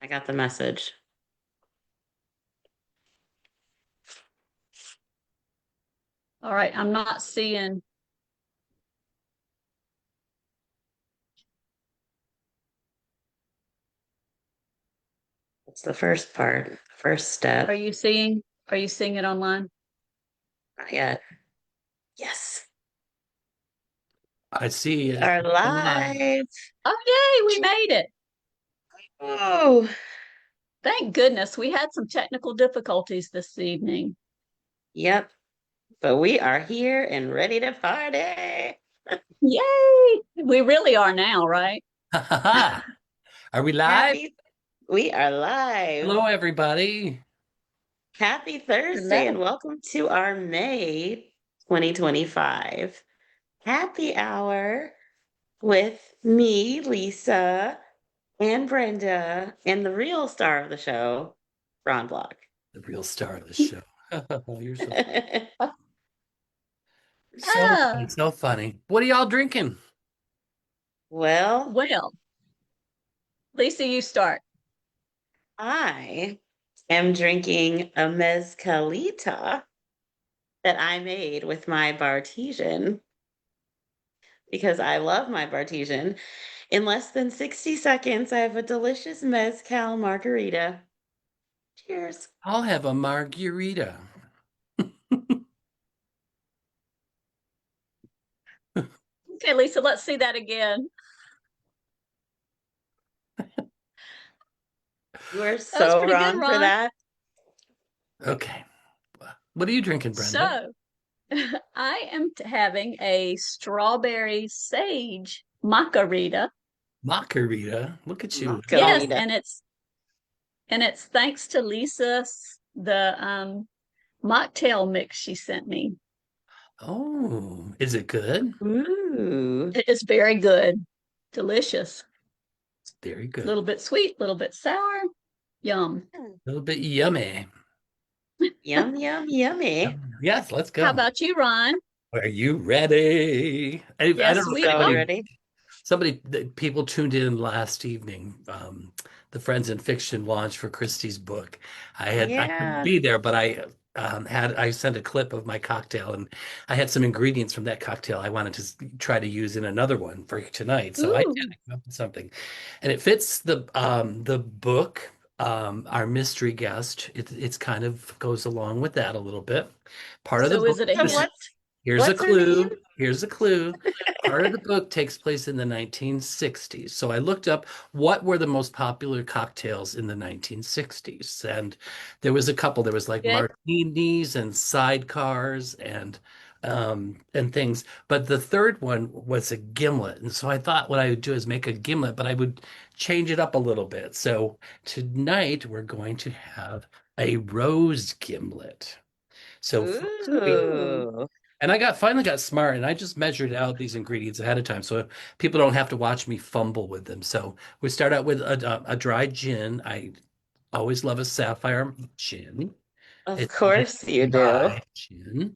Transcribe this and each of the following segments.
I got the message. All right, I'm not seeing. It's the first part, the first Are step. you seeing? Are you seeing it online? Not yet. Yes, I see we it. are Live. live. Oh, yay, we made it. Oh, Thank goodness. We had some technical difficulties this evening. yep. But we are here and ready to party. Yay. We really are now, right? Are we live? Happy, we are live. Hello, everybody. Happy Thursday and Hello. welcome to our May 2025 happy hour with me, Lisa, and Brenda, and the real star of the show, Ron Block. The real star of the show. You're so funny, Ah, so funny. What are y'all drinking? Well, well, Lisa, you start. I am drinking a mezcalita that I made with my Bartesian because I love my Bartesian. In less than 60 seconds, I have a delicious mezcal margarita. Cheers. I'll have a margarita. Okay, Lisa, let's see that again. You are That was so pretty good, wrong for Ron. that. Okay. What are you drinking, Brenda? So, I am having a strawberry sage macarita. Margarita. Look at you. Yes, Margarita. and it's thanks to Lisa's the mocktail mix she sent me. Oh, is it good? Ooh. It is very good, delicious. It's very A good. little bit sweet, a little bit sour. Yum. A little bit yummy. Yum, yum, yummy. Yes, let's How go. about you, Ron? Are you ready? I don't Yes, know if we So are. anybody ready. people tuned in last evening. The Friends in Fiction launch for Christie's book. I couldn't Yeah. be there, but I sent a clip of my cocktail, and I had some ingredients from that cocktail I wanted to try to use in another one for tonight. So I did Ooh, come up with something, and it fits the book. Our mystery guest. It's kind of goes along with that a little bit. Part of the so book. is it a So hint? Here's a what's her name? clue. Here's a clue. Part of the book takes place in the 1960s. So I looked up what were the most popular cocktails in the 1960s. And there was a couple. There was like Okay. martinis and sidecars and things. But the third one was a gimlet. And so I thought what I would do is make a gimlet, but I would change it up a little bit. So tonight we're going to have a rose gimlet. So Ooh. Ooh. and finally got smart and I just measured out these ingredients ahead of time so people don't have to watch me fumble with them. So we start out with a dry gin. I always love a sapphire gin. Of It's a course you do. dry gin.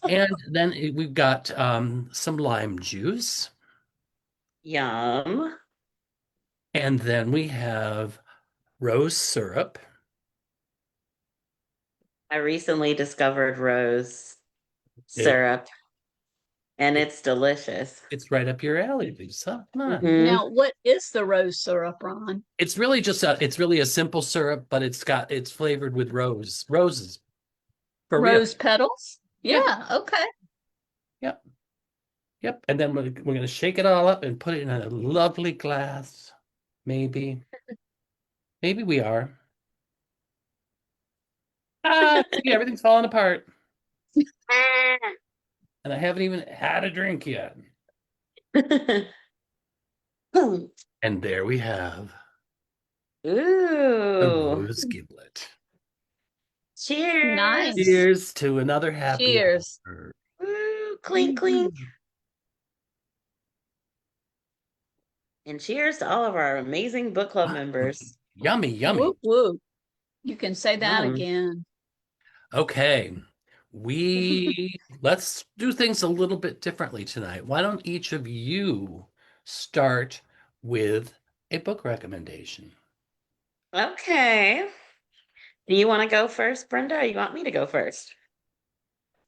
And then we've got some lime juice. Yum. And then we have rose syrup. I recently discovered rose It, syrup and it it's delicious. it's right up your alley, Lisa. Come on. Hmm. Now, what is the rose syrup, Ron? It's really a simple syrup, but it's flavored with roses for real. Rose petals? Yeah. Yeah, okay. Yep. Yep. And then we're going to shake it all up and put it in a lovely glass. Maybe. Maybe we are. See, everything's falling apart. And I haven't even had a drink yet. And there we have a Ooh. rose giblet. Cheers. Nice. Cheers to another happy Cheers. hour. Ooh, clink, clink. Mm. And cheers to all of our amazing book club members. Yummy, yummy. Whoop, whoop. You can say that Yum. again. Okay. Let's do things a little bit differently tonight. Why don't each of you start with a book recommendation? Okay. Do you want to go first, Brenda, or you want me to go first?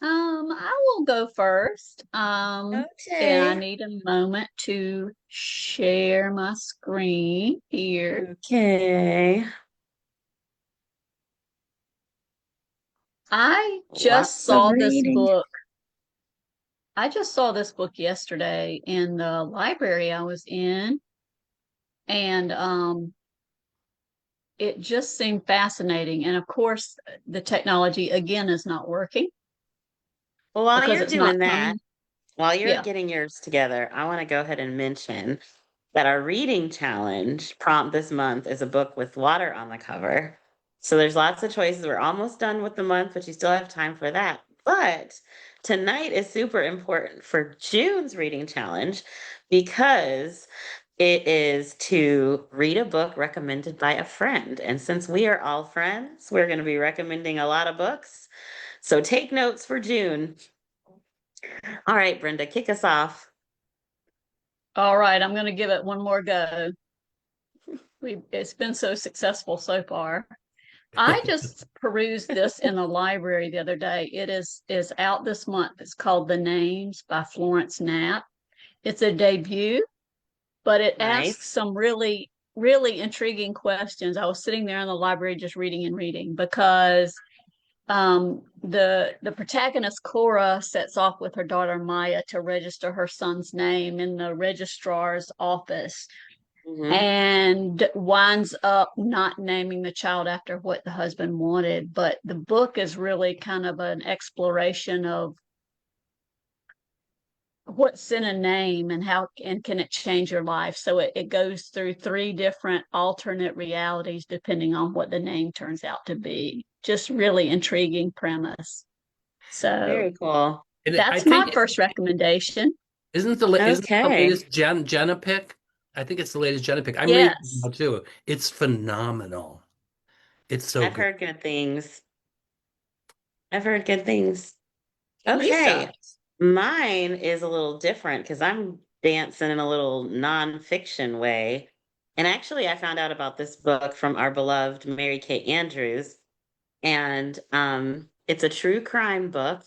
I will go first. And I Okay. need a moment to share my screen here. Okay. I just Lots of saw this reading. book. I just saw this book yesterday in the library I was in, and it just seemed fascinating. And of course, the technology again is not working Well, while because you're it's not doing that, coming. while you're Yeah. getting yours together, I want to go ahead and mention that our reading challenge prompt this month is a book with water on the cover. So there's lots of choices. We're almost done with the month, but you still have time for that. But tonight is super important for June's reading challenge because it is to read a book recommended by a friend. And since we are all friends, we're going to be recommending a lot of books. So take notes for June. All right, Brenda, kick us off. All right, I'm going to give it one more go. It's been so successful so far. I just perused this in the library the other day. It is out this month. It's called The Names by Florence Knapp. It's a debut, but it asks Nice. some really intriguing questions. I was sitting there in the library just reading and reading because the protagonist Cora sets off with her daughter Maya to register her son's name in the registrar's office Hmm. and winds up not naming the child after what the husband wanted. But the book is really kind of an exploration of what's in a name and how and can it change your life. So it goes through three different alternate realities depending on what the name turns out to be. Just really intriguing premise. So Very cool. And I that's my think first recommendation. isn't the Okay. latest Jenna pick? I think it's the latest Jenna pick. I'm reading it Yes. now too. It's phenomenal. It's so I've good. heard good things. I've heard good things. Lisa. Okay. Mine is a little different because I'm dancing in a little nonfiction way. And actually, I found out about this book from our beloved Mary Kay Andrews. And it's a true crime book.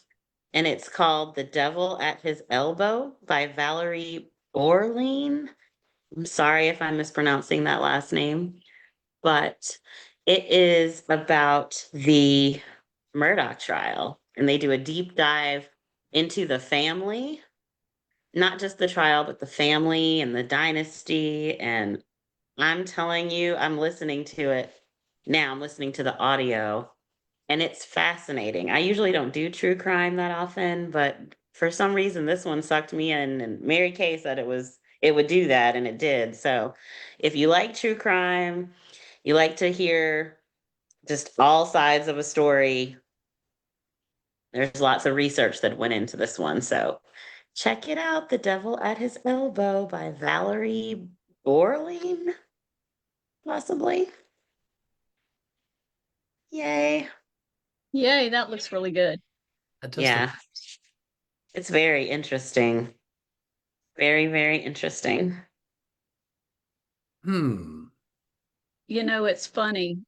And it's called The Devil at His Elbow by Valerie Borlein. I'm sorry if I'm mispronouncing that last name, but it is about the Murdoch trial. And they do a deep dive into the family, not just the trial, but the family and the dynasty. And I'm telling you, I'm listening to it now. I'm listening to the audio, and it's fascinating. I usually don't do true crime that often, but for some reason this one sucked me in, and Mary Kay said it would do that, and it did. So if you like true crime, you like to hear just all sides of a story, there's lots of research that went into this one. So check it out, The Devil at His Elbow by Valerie Borlein, possibly. Yay. Yay, that looks really good. That does look. Yeah, it's very interesting. Very, very interesting. Hmm. You know, it's funny.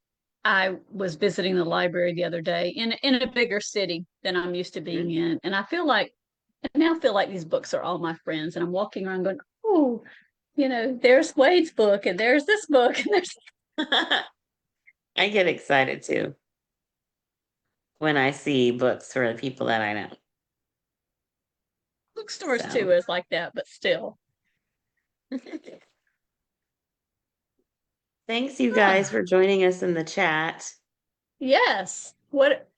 I was visiting the library the other day in a bigger city than I'm used to being Mhm. in. And I now feel like these books are all my friends. And I'm walking around going, oh, there's Wade's book and there's this book and there's I get excited too when I see books for the people that I know. bookstores So too is like that, but still. thanks you guys Ah, for joining us in the chat. yes. What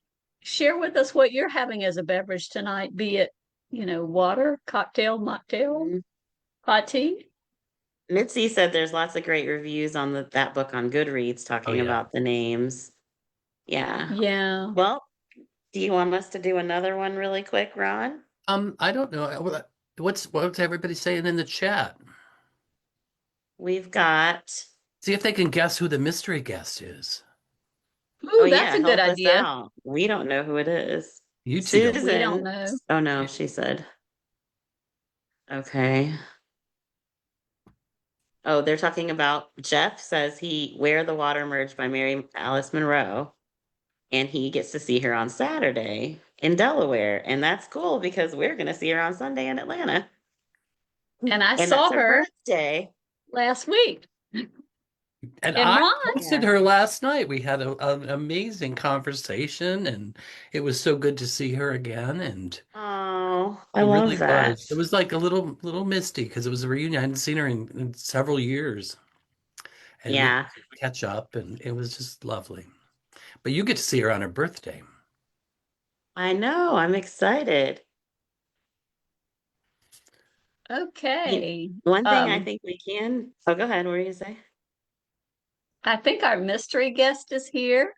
share with us what you're having as a beverage tonight, be it, water, cocktail, mocktail, Mhm. hot tea. Mitzi said there's lots of great reviews on that book on Goodreads Oh talking yeah. about the names. Yeah. Yeah. Well, do you want us to do another one really quick, Ron? I don't know. What's everybody saying in the chat? We've got, See if they can guess who the mystery guest is. oh Ooh, that's yeah, a good help us idea. out. We don't know who it is. You two don't. We don't Susan. know. Oh no, she said. Okay. Oh, they're talking about Jeff says he Where the Water Merged by Mary Alice Monroe, and he gets to see her on Saturday in Delaware. And that's cool because we're going to see her on Sunday in Atlanta. And I And that's saw her her birthday. last week. And And I Ron, texted Yeah. her last night. We had an amazing conversation, and it was so good to see her again. And Oh, I it love really that. was. It was like a little misty because it was a reunion. I hadn't seen her in several years, and we Yeah, catch up, and it was just lovely. But you get to see her on her birthday. I know. I'm excited. You- okay. One thing I think we can. Oh, go ahead. What were you say? I think our mystery guest is here.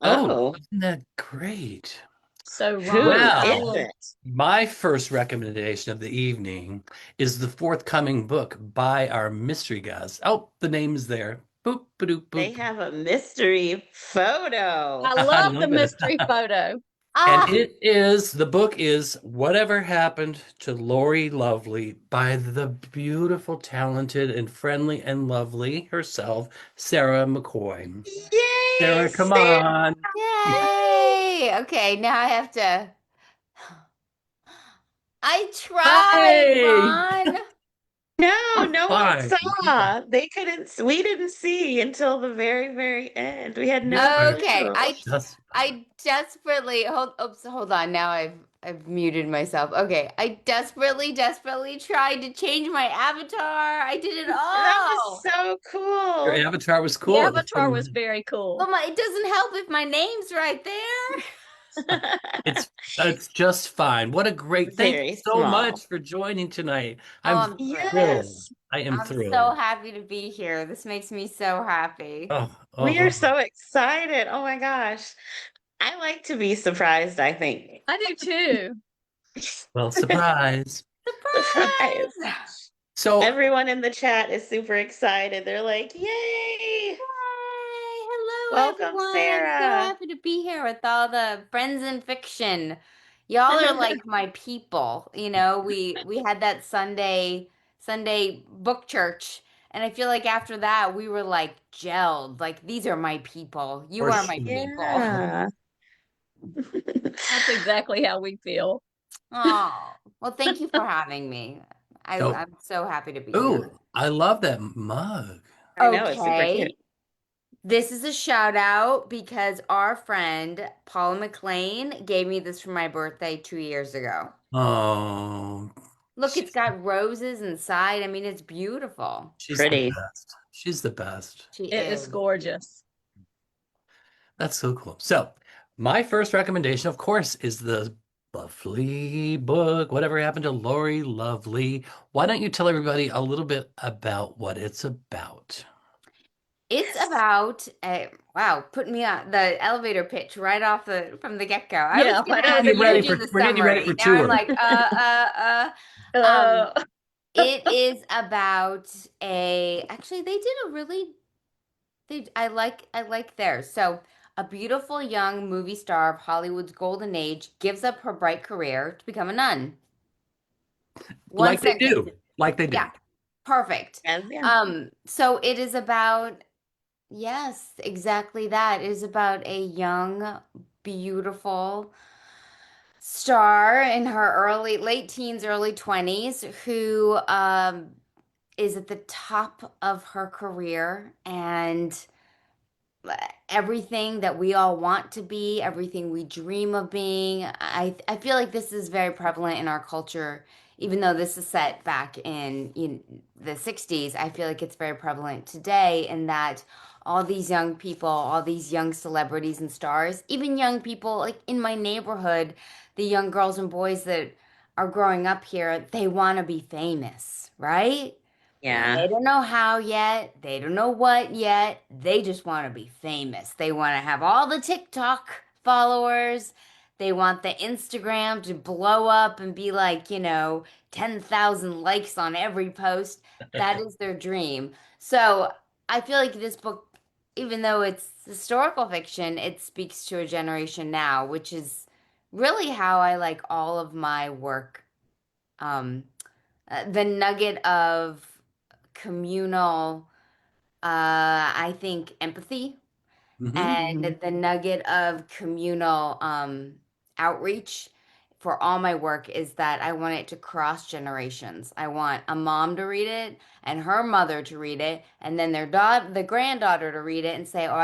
Oh, Oh, isn't that great? So Ron, who I is Well, will, it? my first recommendation of the evening is the forthcoming book by our mystery guest. Oh, the name is there. Boop, ba-doop, They boop. have a mystery photo. I I love the love it. mystery photo. And Ah, the book is Whatever Happened to Lori Lovely by the beautiful, talented, and friendly and lovely herself, Sarah McCoy. Yay, Sarah, come Sarah! on. yay. Okay, now I have to. I tried, Hey! Ron. No, I'm no one fine. saw. They couldn't, we didn't see until the very, very end. We had You no are Okay, clue. just I desperately hold on. Now I've muted myself. Okay, I desperately tried to change my avatar. I did it That was all. so your cool. avatar was The cool. It was avatar was very cool. But it doesn't help if my name's right there. it's just fine. What a great thank you Very so small. much for joining tonight. Oh, I'm I'm thrilled. thrilled. Yes, I am I'm so thrilled. happy to be here. This makes me so happy. Oh, we are oh, oh. so excited. Oh my gosh. I like to be surprised, I think. I do too. Well, surprise. Surprise. Surprise! So, Everyone in the chat is super excited. They're like, yay! Hi, hello Welcome, everyone. I'm so Sarah. happy to be here with all the friends in fiction. Y'all are like my people. We had that Sunday book church, and I feel like after that we were like gelled. Like these are my people. You for are my sure. people. Yeah. That's exactly how we feel. Oh, well, thank you for having me. So, I'm so happy to be here. ooh, I love that mug. I know, it's super cute. Okay. This is a shout out because our friend Paula McLean gave me this for my birthday 2 years ago. Oh, Look, it's she's got roses inside. I mean, it's beautiful. she's the Pretty. best. She's the best. She It is is. gorgeous. That's so cool. So, my first recommendation, of course, is the lovely book, Whatever Happened to Lori Lovely. Why don't you tell everybody a little bit about what it's about? It's Yes. about wow, putting me on the elevator pitch right off the from the get-go. I was Yeah, right gonna out of ask the Get you to ready gate. do for the we're getting you ready summary. for Now I'm tour. like, Um, Uh, it is about actually they did a really I like theirs. So, a beautiful young movie star of Hollywood's golden age gives up her bright career to become a nun. One Like they sentence. do. Like they do. Yeah, perfect. Yes, yeah. So it is about, yes, exactly that. It is about a young, beautiful star in her late teens, early 20s who is at the top of her career and everything that we all want to be, everything we dream of being. I feel like this is very prevalent in our culture, even though this is set back in the 60s. I feel like it's very prevalent today in that all these young people, all these young celebrities and stars, even young people like in my neighborhood, the young girls and boys that are growing up here, they want to be famous, right? They Yeah. don't know how yet. They don't know what yet. They just want to be famous. They want to have all the TikTok followers. They want the Instagram to blow up and be like, 10,000 likes on every post. That is their dream. So I feel like this book, even though it's historical fiction, it speaks to a generation now, which is really how I like all of my work. Um, the nugget of communal, I think, empathy Hmm. Hmm. and the nugget of communal outreach for all my work is that I want it to cross generations. I want a mom to read it and her mother to read it, and then their daughter, the granddaughter to read it and say, "Oh,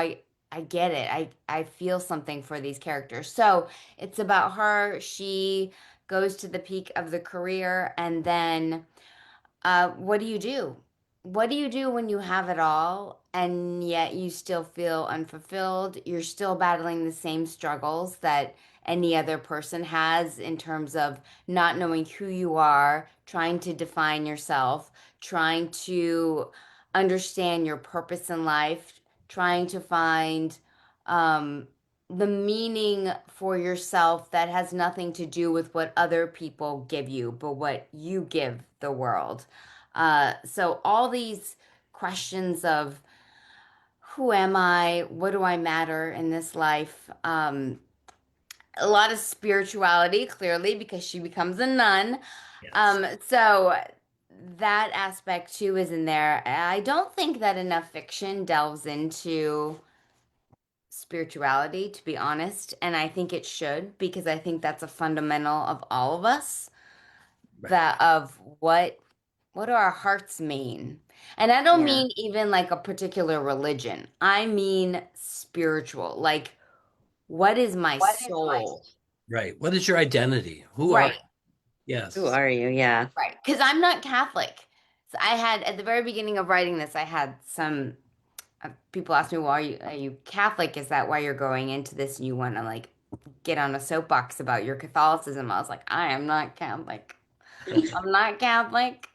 I get it. I feel something for these characters." So it's about her. She goes to the peak of the career, and then what do you do? What do you do when you have it all and yet you still feel unfulfilled? You're still battling the same struggles that any other person has in terms of not knowing who you are, trying to define yourself, trying to understand your purpose in life, trying to find um, the meaning for yourself that has nothing to do with what other people give you, but what you give the world. So all these questions of who am I? What do I matter in this life? A lot of spirituality, clearly, because she becomes a nun. Yes. So that aspect too is in there. I don't think that enough fiction delves into spirituality, to be honest, and I think it should because I think that's a fundamental of all of us, Right. that of what do our hearts mean? And I don't Yeah. mean even like a particular religion. I mean spiritual. Like, what is my soul? Right. What is your identity? Who are Right, you? Who Yes. are you? Yeah. right. Because I'm not Catholic. So I had at the very beginning of writing this, I had some people ask me, "Well, are you Catholic? Is that why you're going into this and you want to like get on a soapbox about your Catholicism?" I was like, "I am not Catholic. I'm not Catholic.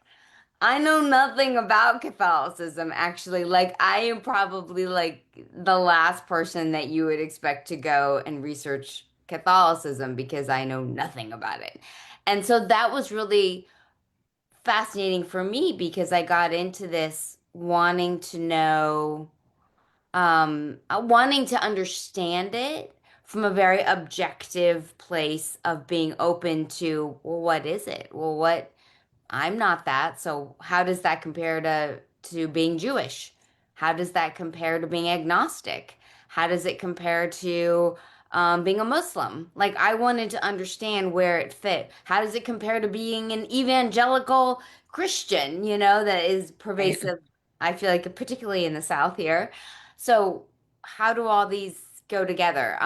I know nothing about Catholicism, actually. Like, I am probably like the last person that you would expect to go and research Catholicism because I know nothing about it. And so that was really fascinating for me because I got into this wanting to know, wanting to understand it from a very objective place of being open to, well, what is it? Well, what I'm not that. So how does that compare to being Jewish? How does that compare to being agnostic? How does it compare to being a Muslim? Like I wanted to understand where it fit. How does it compare to being an evangelical Christian, that is Right. pervasive, I feel like particularly in the South here. So how do all these go together?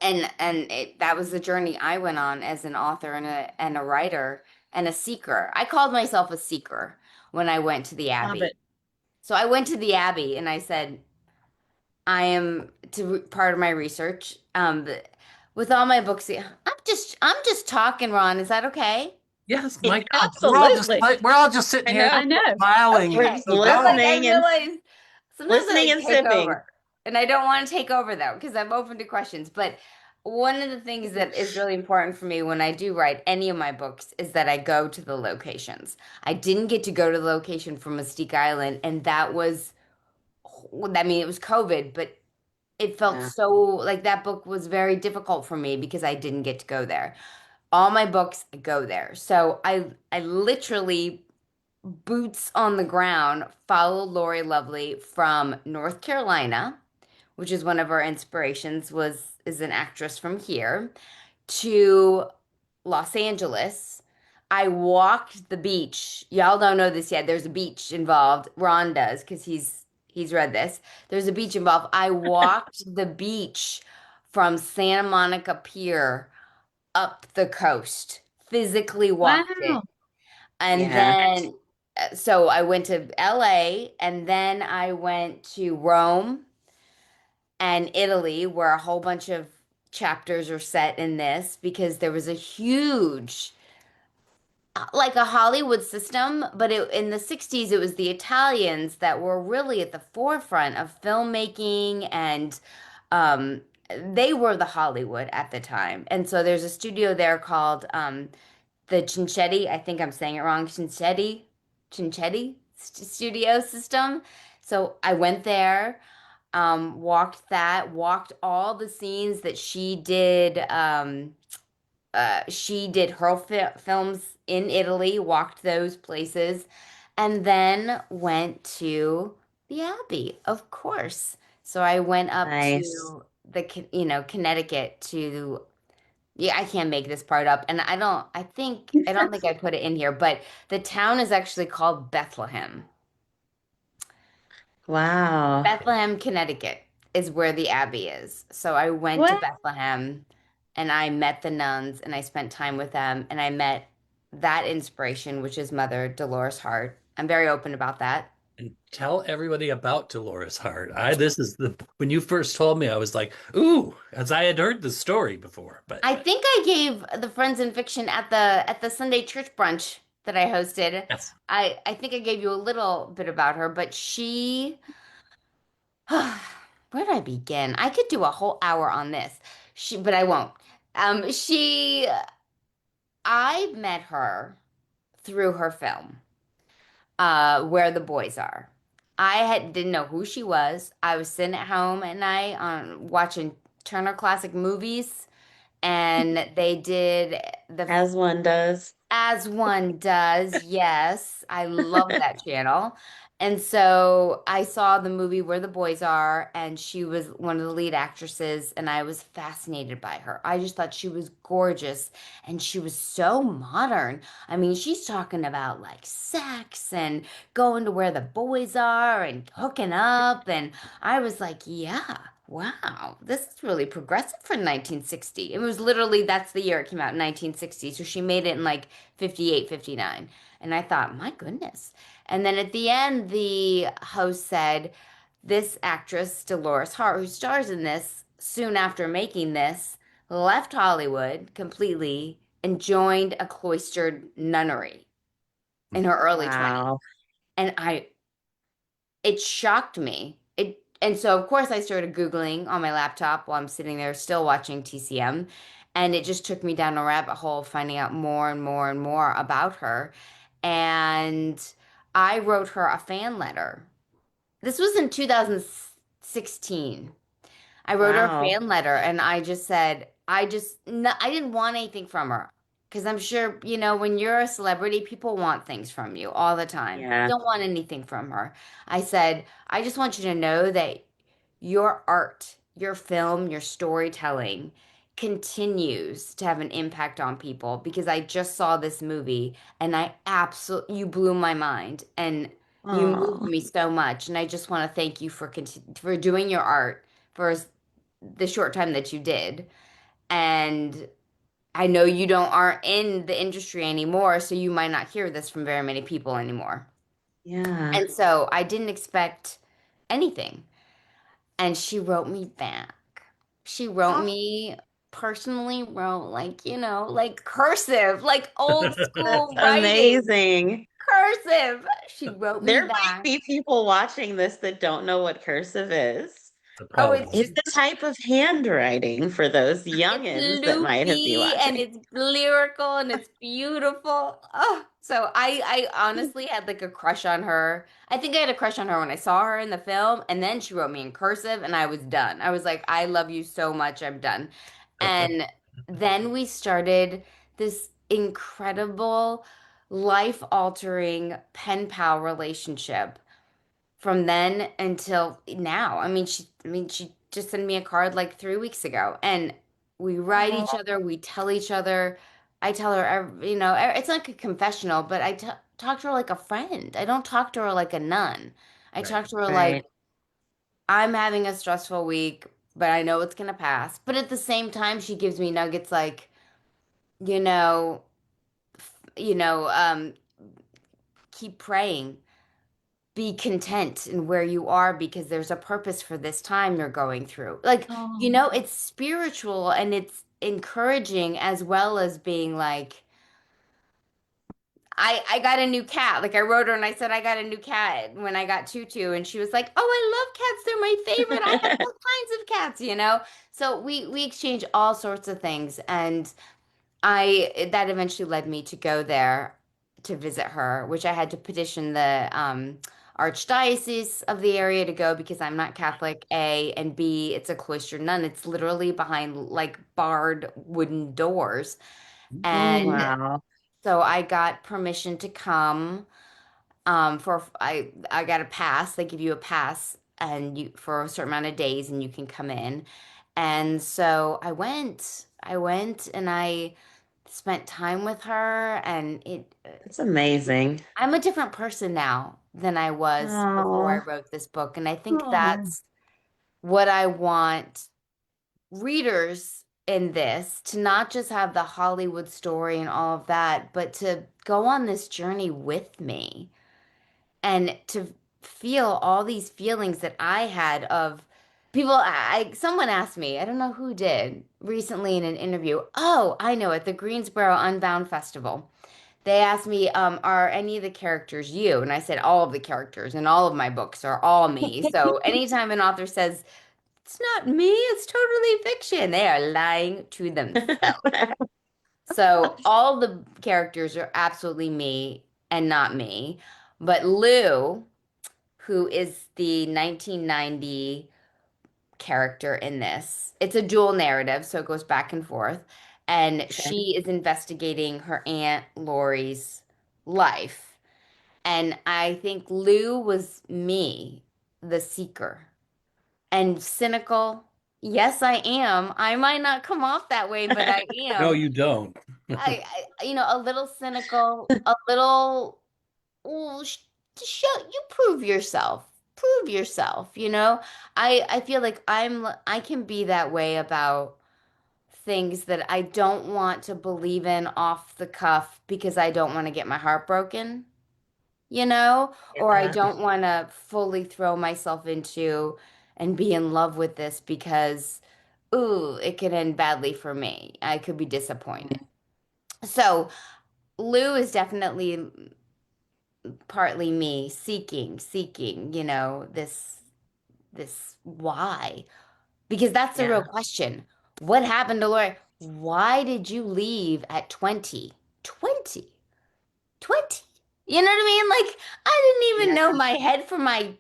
That was the journey I went on as an author and a writer and a seeker. I called myself a seeker when I went to the Love Abbey. it. So I went to the Abbey and I said, I am to part of my research. With all my books, I'm just talking, Ron. Is that okay? Yes. My God. Absolutely. We're all just sitting I here know. I know. smiling. We're Okay. just So I'm go. like, I listening and realize sometimes I listening like and take sipping. over. And I don't want to take over though, because I'm open to questions. But one of the things that is really important for me when I do write any of my books is that I go to the locations. I didn't get to go to the location for Mystique Island, and that was, I mean, it was COVID, but it felt Yeah. so like that book was very difficult for me because I didn't get to go there. All my books, I go there. So I literally boots on the ground, follow Lori Lovely from North Carolina, which is one of our inspirations, is an actress from here, to Los Angeles. I walked the beach. Y'all don't know this yet. There's a beach involved. Ron does because he's read this. There's a beach involved. I walked the beach from Santa Monica Pier up the coast. Physically walked it. Wow. And Yeah. then, so I went to LA and then I went to Rome and Italy, where a whole bunch of chapters are set in this because there was a huge, like a Hollywood system, but in the 60s, it was the Italians that were really at the forefront of filmmaking and um, they were the Hollywood at the time. And so there's a studio there called the Cincetti, I think I'm saying it wrong, Cincetti studio system. So I went there, walked all the scenes that she did. She did her films in Italy, walked those places, and then went to the Abbey, of course. So I went up Nice. to Connecticut to, yeah, I can't make this part up. And I don't think I put it in here, but the town is actually called Bethlehem. Wow. Bethlehem, Connecticut is where the Abbey is. So I went to What? Bethlehem and I met the nuns and I spent time with them and I met that inspiration, which is Mother Dolores Hart. I'm very open about that. And tell everybody about Dolores Hart. This is the when you first told me, I was like, ooh, as I had heard the story before, I but think I gave the Friends in Fiction at the Sunday church brunch that I hosted. yes. I think I gave you a little bit about her, but she where did I begin? I could do a whole hour on this. But I won't. She I met her through her film, Where the Boys Are. Didn't know who she was. I was sitting at home at night on watching Turner Classic Movies, and they did the As one does. As One Does, yes. I love that channel. And so I saw the movie Where the Boys Are, and she was one of the lead actresses, and I was fascinated by her. I just thought she was gorgeous, and she was so modern. I mean, she's talking about like sex and going to where the boys are and hooking up. And I was like, yeah, wow, this is really progressive for 1960. It was literally, that's the year it came out, 1960. So she made it in like 58, 59. And I thought, my goodness. And then at the end, the host said, this actress, Dolores Hart, who stars in this, soon after making this, left Hollywood completely and joined a cloistered nunnery in her early 20s. Wow. And it shocked me. And so of course I started Googling on my laptop while I'm sitting there still watching TCM. And it just took me down a rabbit hole, finding out more and more and more about her. And I wrote her a fan letter. This was in 2016. I wrote her a Wow. fan letter and I just said, no, I didn't want anything from her. Because I'm sure, when you're a celebrity, people want things from you all the time. Yeah. Don't want anything from her. I said, I just want you to know that your art, your film, your storytelling continues to have an impact on people because I just saw this movie and you blew my mind and you moved Oh, me so much. And I just want to thank you for doing your art for the short time that you did. And I know you don't aren't in the industry anymore, so you might not hear this from very many people anymore. yeah. And so I didn't expect anything. And she wrote me back. She wrote Oh, me personally, wrote like, like cursive, like old that's school writing, amazing. cursive. She wrote me There might back. be people watching this that don't know what cursive is. Oh, it's It's the type of handwriting for those It's youngins that might have be loopy and watching. it's lyrical and it's beautiful. Oh, so I honestly had like a crush on her. I think I had a crush on her when I saw her in the film, and then she wrote me in cursive, and I was done. I was like, I love you so much, I'm done. And then we started this incredible, life-altering pen pal relationship from then until now. I mean, she just sent me a card like 3 weeks ago, and we write each Oh, other, we tell each other. I tell her, it's like a confessional, but I t talk to her like a friend. I don't talk to her like a nun. I Right. talk to her like right. I'm having a stressful week, but I know it's gonna pass. But at the same time, she gives me nuggets like, you know, you know, um, keep praying, be content in where you are because there's a purpose for this time you're going through. Like, Oh, it's spiritual and it's encouraging as well as being like, I got a new cat. Like I wrote her and I said I got a new cat when I got Tutu and she was like, "Oh, I love cats. They're my favorite. I have all kinds of cats." So we exchange all sorts of things and that eventually led me to go there to visit her, which I had to petition the archdiocese of the area to go because I'm not Catholic, A, and B, it's a cloistered nun. It's literally behind like barred wooden doors. Oh, And wow. so I got permission to come I got a pass. They give you a pass and you for a certain amount of days and you can come in. And so I went and I spent time with her and It's amazing. I'm a different person now than I was before I Oh, wrote this book. And I think oh, that's what I want readers in this to not just have the Hollywood story and all of that, but to go on this journey with me and to feel all these feelings that I had of people. Someone asked me, I don't know who did, recently in an interview. Oh, I know, at the Greensboro Unbound Festival. They asked me, are any of the characters you? And I said, all of the characters in all of my books are all me. So anytime an author says, it's not me, it's totally fiction, they are lying to themselves. So all the characters are absolutely me and not me. But Lou, who is the 1990 character in this, it's a dual narrative, so it goes back and forth. And okay. she is investigating her Aunt Lori's life. And I think Lou was me, the seeker, and cynical. Yes, I am. I might not come off that way, but I No, am. you don't. A little cynical, a little, oh, show you prove yourself. Prove yourself, you know? I feel like I can be that way about things that I don't want to believe in off the cuff because I don't want to get my heart broken, you know? Or I Yeah, don't want to fully throw myself into and be in love with this because, ooh, it could end badly for me. I could be disappointed. So Lou is definitely partly me seeking, this why? Because that's the real yeah, question. What happened to Lori? Why did you leave at 20? 20? 20? You know what I mean? Like, I didn't even know yeah. my head from my,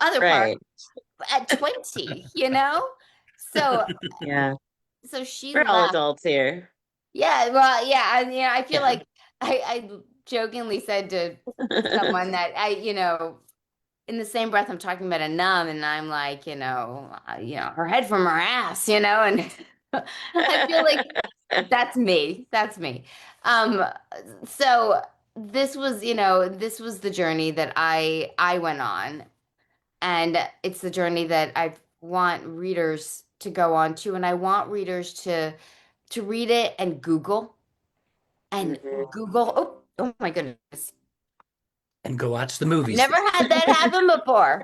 other part Right. at 20, you know? So, Yeah. so she We're all left. adults here. Yeah, well, yeah, I feel Yeah. like I jokingly said to someone that in the same breath I'm talking about a nun, and I'm like, her head from her ass, and I feel like that's me. That's me. Um, so this was the journey that I went on, and it's the journey that I want readers to go on to, and I want readers to read it and Mhm. Google. Oh my goodness. And go watch the I've movies. never had that happen before.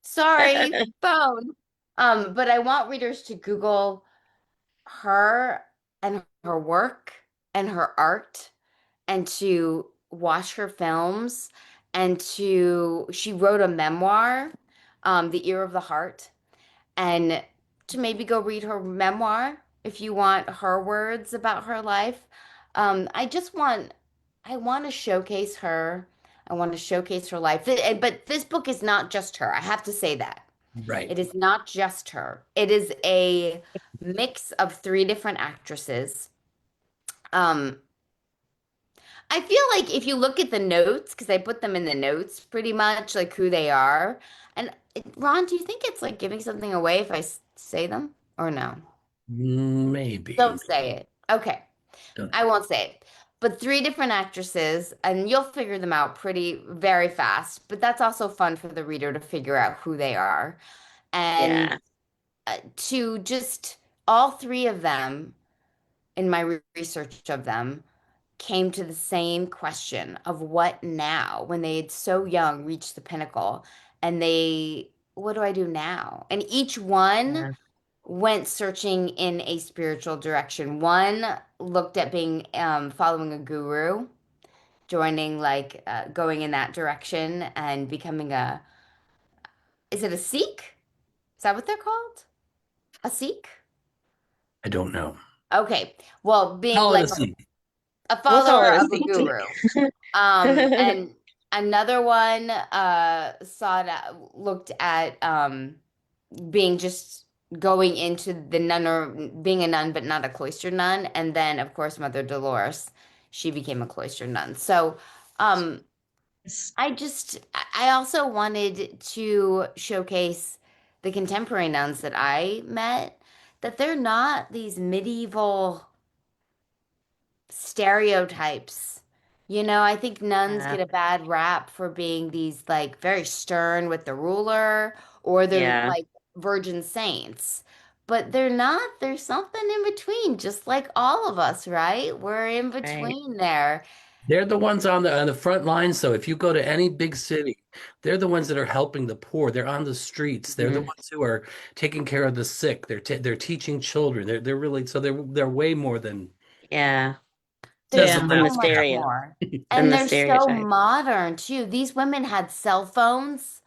Sorry, phone. But I want readers to Google her and her work and her art and to watch her films she wrote a memoir, The Ear of the Heart, and to maybe go read her memoir if you want her words about her life. I want to showcase her. I want to showcase her life. But this book is not just her. I have to say that. Right. It is not just her. It is a mix of three different actresses. Um, I feel like if you look at the notes, because I put them in the notes pretty much, like who they are. And Ron, do you think it's like giving something away if I say them or no? Maybe. Don't say it. Okay, Don't. I won't say it. But three different actresses, and you'll figure them out pretty very fast. But that's also fun for the reader to figure out who they are. And Yeah. to just all three of them, in my research of them, came to the same question of what now when they had so young reached the pinnacle and what do I do now? And each one Yeah. went searching in a spiritual direction. One looked at being following a guru, joining going in that direction and becoming is it a Sikh? Is that what they're called? A Sikh? I don't know. Okay. Well, being Call it like a scene. a We'll call follower her a of a CT. guru. And another one looked at being just going into the nun or being a nun, but not a cloistered nun. And then, of course, Mother Dolores, she became a cloistered nun. So, um, I also wanted to showcase the contemporary nuns that I met, that they're not these medieval stereotypes. I think nuns Yeah. get a bad rap for being these like very stern with the ruler, or they're Yeah. like virgin saints. But they're not. There's something in between, just like all of us, right? We're in Right. between there. They're the ones on the front lines. So if you go to any big city, they're the ones that are helping the poor. They're on the streets. They're the Mhm. ones who are taking care of the sick. They're teaching children. They're really so they're way more than Yeah. There's just a Yeah. Than the last so much chapter. stereo, more. than And the they're so stereotype. modern too. These women had cell phones.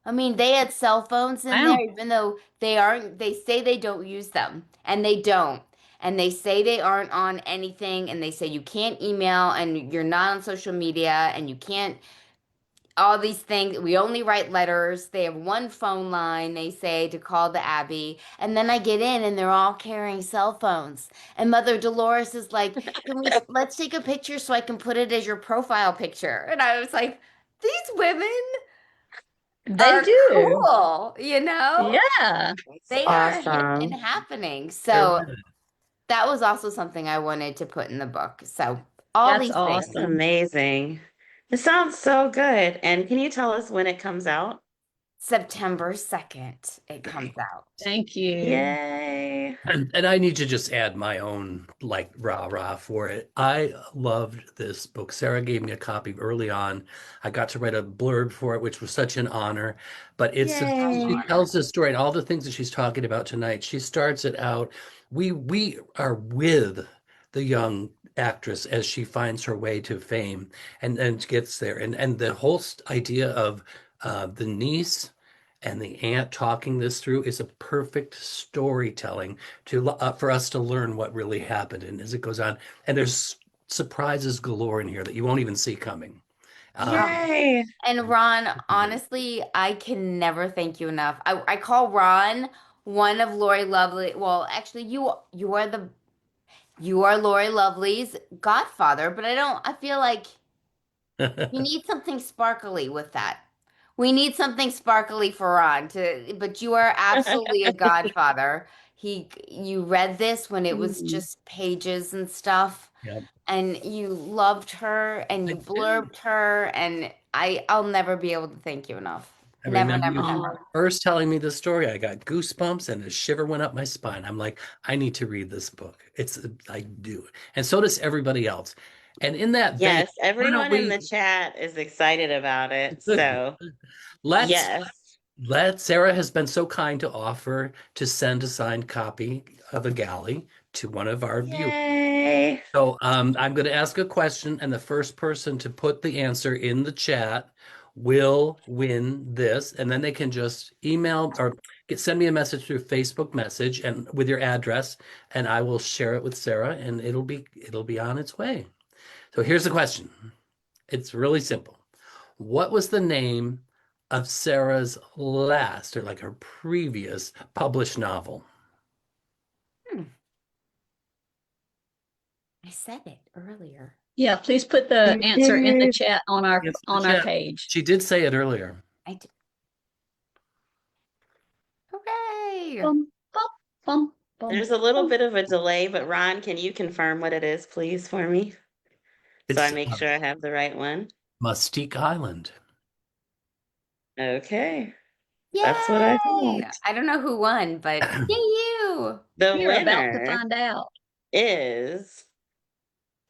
I mean, they had cell phones in there, Wow. even though they say they don't use them, and they don't. And they say they aren't on anything, and they say you can't email, and you're not on social media, and you can't all these things. We only write letters. They have one phone line, they say, to call the Abbey. And then I get in and they're all carrying cell phones. And Mother Dolores is like, let's take a picture so I can put it as your profile picture. And I was like, these women They are do. cool, you know? Yeah. It's They are hip and awesome. happening. They're So good. that was also something I wanted to put in the book. So all That's these That's things. awesome. amazing. It sounds so good. And can you tell us when it comes out? September 2nd, it comes out. Thank you. Yay. And I need to just add my own like rah rah for it. I loved this book. Sarah gave me a copy early on. I got to write a blurb for it, which was such an honor. But she Yay. tells the story and all the things that she's talking about tonight. She starts it out. We are with the young actress as she finds her way to fame and gets there. And the whole idea of the niece and the aunt talking this through is a perfect storytelling for us to learn what really happened and as it goes on. And there's surprises galore in here that you won't even see coming. Um, Yay. And Ron, honestly, I can never thank you enough. I call Ron one of Lori Lovely. Well, actually, you are Lori Lovely's godfather, but I feel like you need something sparkly with that. We need something sparkly for Ron but you are absolutely a godfather. You read this when it was Mm. just pages and stuff, yeah, and you loved her and I you did. blurbed her, and I'll never be able to thank you enough. I Never, remember never, you Oh, never. first telling me the story. I got goosebumps and a shiver went up my spine. I'm like, I need to read this book. I do. And so does everybody else. And in that vein, Yes, why don't everyone in the we chat is excited about it. So, let's yes. Sarah has been so kind to offer to send a signed copy of the galley to one of our viewers. Yay. So I'm going to ask a question, and the first person to put the answer in the chat will win this. And then they can just email or send me a message through Facebook message and with your address, and I will share it with Sarah, and it'll be on its way. So here's the question. It's really simple. What was the name of Sarah's last or like her previous published novel? Hmm, I said it earlier. yeah. Please put the You answer in the did. chat on It's the on our chat. page. She did say it earlier. I did. Hooray! Bum, bum, bum, bum, There's a little bum. bit of a delay, but Ron, can you confirm what it is, please, for me? So I It's make sure I have the right one. Mustique Island. Okay. That's what I Yay! thought. I don't know who won, but yay you! The We are about to winner find out. is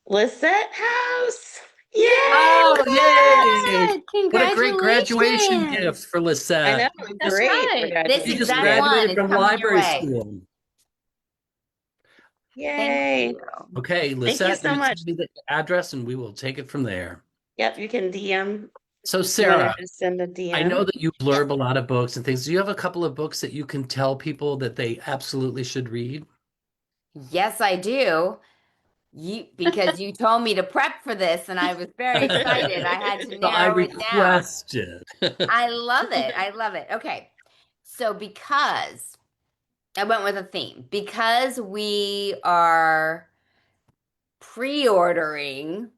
Lisette House. Yay, Yay! Oh, yay! Lisette! What a great graduation Congratulations! gift for I know, Lisette. That's great for right. This She just exact graduation. one graduated is from coming your library way. school. Thank Yay. you. Okay, Thank you Lisette, so you much. send me the address and we will take it from there. Yep, you can DM. So, You want to Sarah, just send a I know DM? that you Yes, blurb a lot of books and things. Do you have a couple of books that you can tell people that they absolutely should read? yes, I do. Because you told me to prep for this, and I was very excited. I had to So I narrow it down. requested. I love it. I love it. Okay. So because I went with a theme, because we are pre-ordering,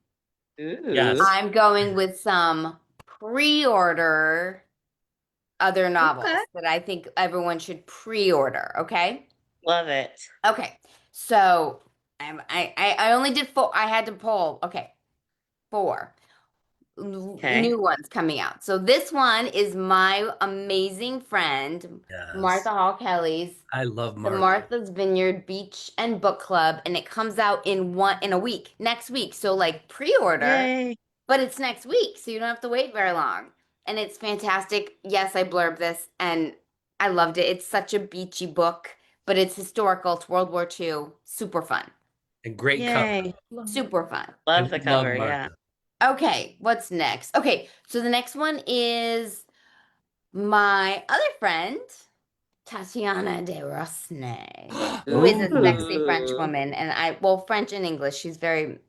Ooh. Yes. I'm going with some pre-order other Okay. novels that I think everyone should pre-order, okay? Love it. Okay. So I only did four. I had to pull. Okay, four Okay. new ones coming out. So this one is my amazing friend Yes. Martha Hall Kelly's I love The Martha. Martha's Vineyard Beach and Book Club, and it comes out in a week, next week. So like pre-order, Yay. but it's next week, so you don't have to wait very long. And it's fantastic. Yes, I blurbed this and I loved it. It's such a beachy book, but it's historical. It's World War II. Super fun. And great cover. Yay. Super fun. I Love the love cover. Yeah. Martha. Okay, what's next? Okay, so the next one is my other friend, Tatiana de Rosnay, who is a Oh, sexy French Ooh. woman, and well, French and English. She's very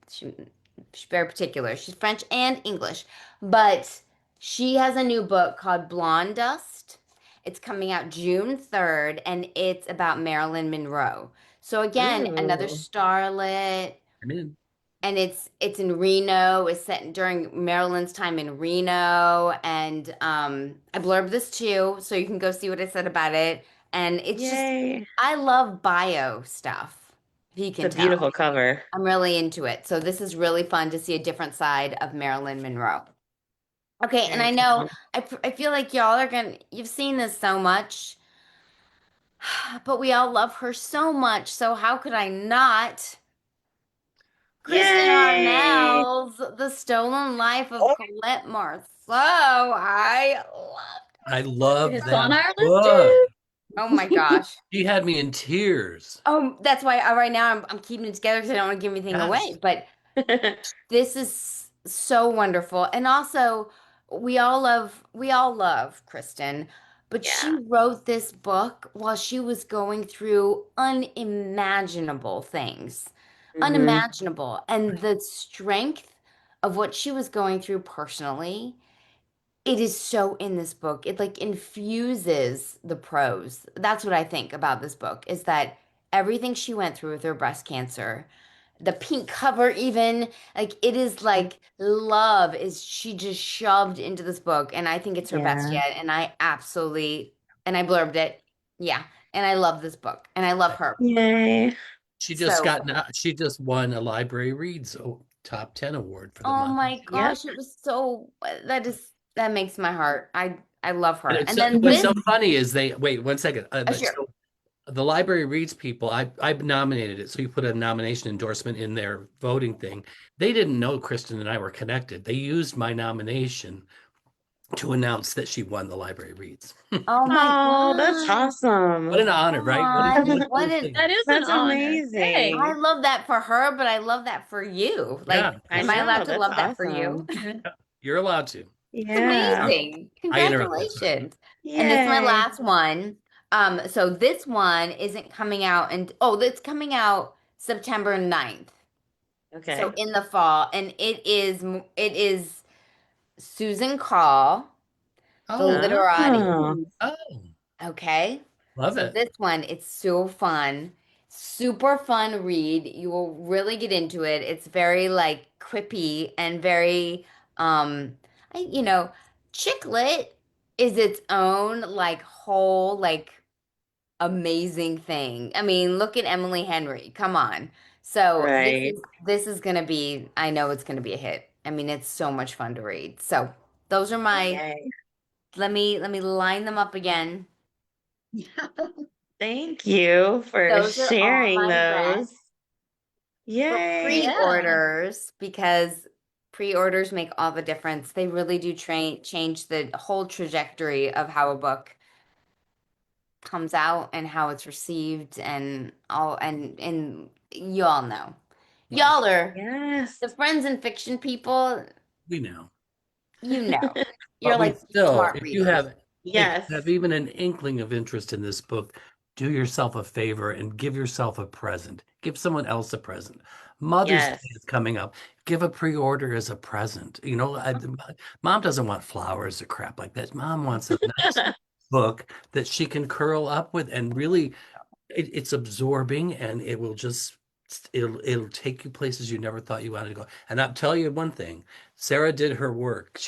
particular. She's French and English, but she has a new book called Blonde Dust. It's coming out June 3rd, and it's about Marilyn Monroe. So again, another Ooh. starlet, I'm in. and it's in Reno. It's set during Marilyn's time in Reno, and I blurbed this too, so you can go see what I said about it. And it's just Yay. I love bio stuff, if you It's can a tell. beautiful cover. I'm really into it. So this is really fun to see a different side of Marilyn Monroe. Okay, and Very I know cool. I feel like y'all are gonna you've seen this so much, but we all love her so much. So how could I not? Kristen Yay. Harnell's The Stolen Life of Colette Marceau. I love I love It's that on our list book. too. Oh my gosh. She had me in tears. Oh, that's why right now I'm keeping it together because I don't want to give anything Yes. away. But this is so wonderful. And also, we all love Kristen, but she Yeah. wrote this book while she was going through unimaginable things. Hmm. Unimaginable. And the strength of what she was going through personally, it is so in this book. It like infuses the prose. That's what I think about this book is that everything she went through with her breast cancer, the pink cover even, like it is like love is she just shoved into this book and I think it's her best Yeah. yet and I absolutely and I blurbed it. Yeah, and I love this book and I love her. Yay. So, She just won a Library Reads top 10 award for the oh month of my June. Yep. gosh, it was so that makes my heart. I love And her. And then what's this, so funny is they wait 1 second. sure. So the Library Reads people, I nominated it. So you put a nomination endorsement in their voting thing. They didn't know Kristen and I were connected. They used my nomination to announce that she won the Library Reads. Oh my Oh, that's gosh. What awesome. an honor, Come right? What a on. What cool an thing. That is an That's honor. I Thanks. amazing. love that for her, but I love that for you. Yeah, Like, I am I know. allowed to That's love that for you? awesome. you're allowed to. It's Yeah. amazing. I interrupted. Sorry. Congratulations. And this is my Yay. last one. So this one isn't coming out and it's coming out September 9th. So Okay. in the fall, and it is Susan Call, The Oh, Literati. Oh, Ooh. oh, Okay. love So it. this one, it's so fun. Super fun read. You will really get into it. It's very like quippy and very I, chick lit is its own like whole like amazing thing. I mean, look at Emily Henry. Come on. So this right. is this is gonna be, I know it's gonna be a hit. I mean, it's so much fun to read. So those are my Yay. let me line them up again. Thank you for Those are all sharing my best those. for Yay. Yeah. pre-orders because pre-orders make all the difference. They really do change the whole trajectory of how a book comes out and how it's received and all and you all know. Well, Y'all are Yes. the friends and fiction people, we know. you know. You're But we like still, smart readers. if you have Yes. even an inkling of interest in this book, do yourself a favor and give yourself a present. Give someone else a present. Mother's Day Yes. is coming up. Give a pre-order as a present. Mom doesn't want flowers or crap like that. Mom wants a nice book that she can curl up with and really it's absorbing and it'll take you places you never thought you wanted to go. And I'll tell you one thing, Sarah did her work.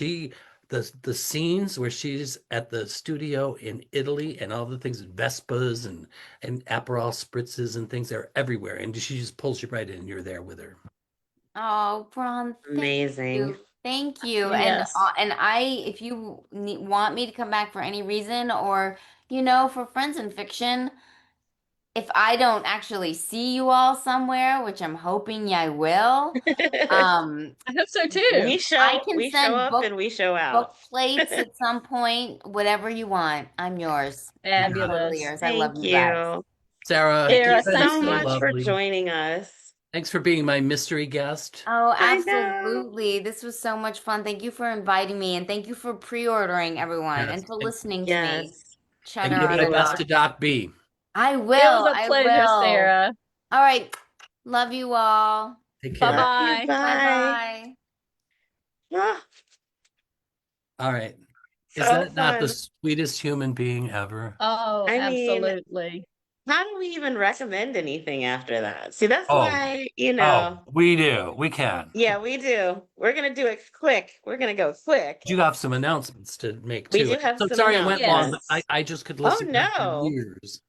the scenes where she's at the studio in Italy and all the things, Vespas and Aperol spritzes and things are everywhere, and she just pulls you right in. You're there with her. Oh, Bron, thank Amazing. you. Thank you. Yes. And if you want me to come back for any reason or, for Friends in Fiction, if I don't actually see you all somewhere, which I'm hoping I will, um, I hope so too. I can We show send up and we show book out. plates at some point, whatever you want. I'm yours. I'm Yeah. totally Fabulous. yours. I love Thank you guys. you. Sarah, Thank you Sarah, you've been thank so so you. much for lovely. joining us. Thanks for being my mystery guest. Oh, I know. absolutely. This was so much fun. Thank you for inviting me and thank you for pre-ordering everyone Yes. and for listening to me Yes. And chatter give on my and best on. to Doc B. I It was will. a I pleasure, will. Sarah. All right. Love you all. Take care. Love you. Bye-bye. Bye. Bye-bye. Ah, All right. Is so that not the fun. sweetest human being ever? Oh, I mean, absolutely. how do we even recommend anything after that? See, that's Oh, why, we do. We can. yeah, we do. We're gonna do it quick. We're gonna go quick. You have some announcements to make We too. do have So some sorry I went long, but Yes. announcements. I just could Oh listen to her for no. years.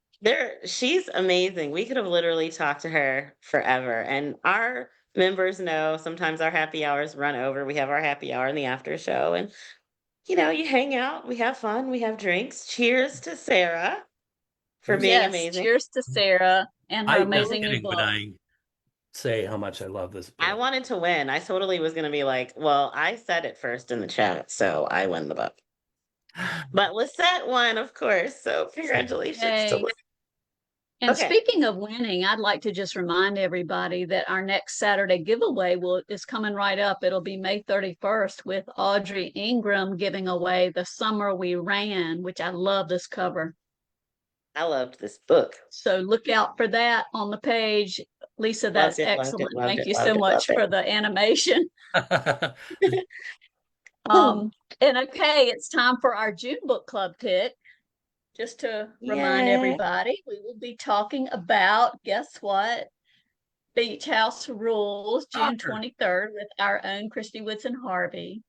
She's amazing. We could have literally talked to her forever. And our members know sometimes our happy hours run over. We have our happy hour in the after show. And you hang out, we have fun, we have drinks. Cheers to Sarah for Here's, being Yes. amazing. Cheers to Sarah and her I'm Ooh, amazing new kidding when book. I say how much I love this I book. wanted to win. I totally was going to be like, well, I said it first in the chat, so I win the book. But Lisette won, of course. So congratulations to Yay. Lisette. And Okay. speaking of winning, I'd like to just remind everybody that our next Saturday giveaway is coming right up. It'll be May 31st with Audrey Ingram giving away The Summer We Ran, which I love this cover. I loved this book. So look out for that on the page. Lisa, Loved that's it, loved it, excellent. loved Thank it, you so loved it, much loved for the animation. It Um, and okay, it's time for our June book club pick. Just to remind Yeah. everybody, we will be talking about, guess what? Beach House Rules, June 23rd, with our own Christy Woodson Harvey.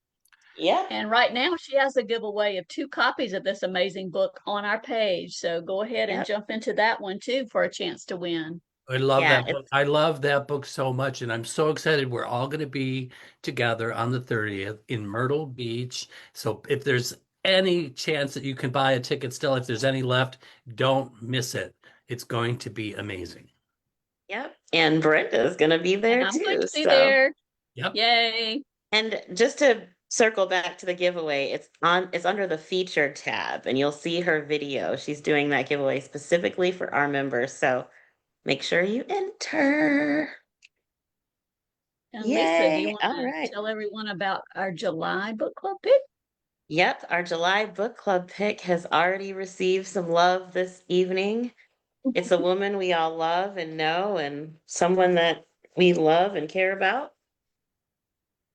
Yep. And right now, she has a giveaway of 2 copies of this amazing book on our page. So go ahead and Yep. jump into that one too for a chance to win. I love Yeah. that book. I love that book so much, and I'm so excited. We're all going to be together on the 30th in Myrtle Beach. So if there's any chance that you can buy a ticket still, if there's any left, don't miss it. It's going to be amazing. Yep. And Brenda's going to be And there I'm going too. to be So, there. Yep. Yay. and just to circle back to the giveaway, it's under the featured tab and you'll see her video. She's doing that giveaway specifically for our members. So make sure you enter. And Lisa, do you Yay. want All to right. tell everyone about our July book club pick? Yep, our July book club pick has already received some love this evening. It's a woman we all love and know, and someone that we love and care about.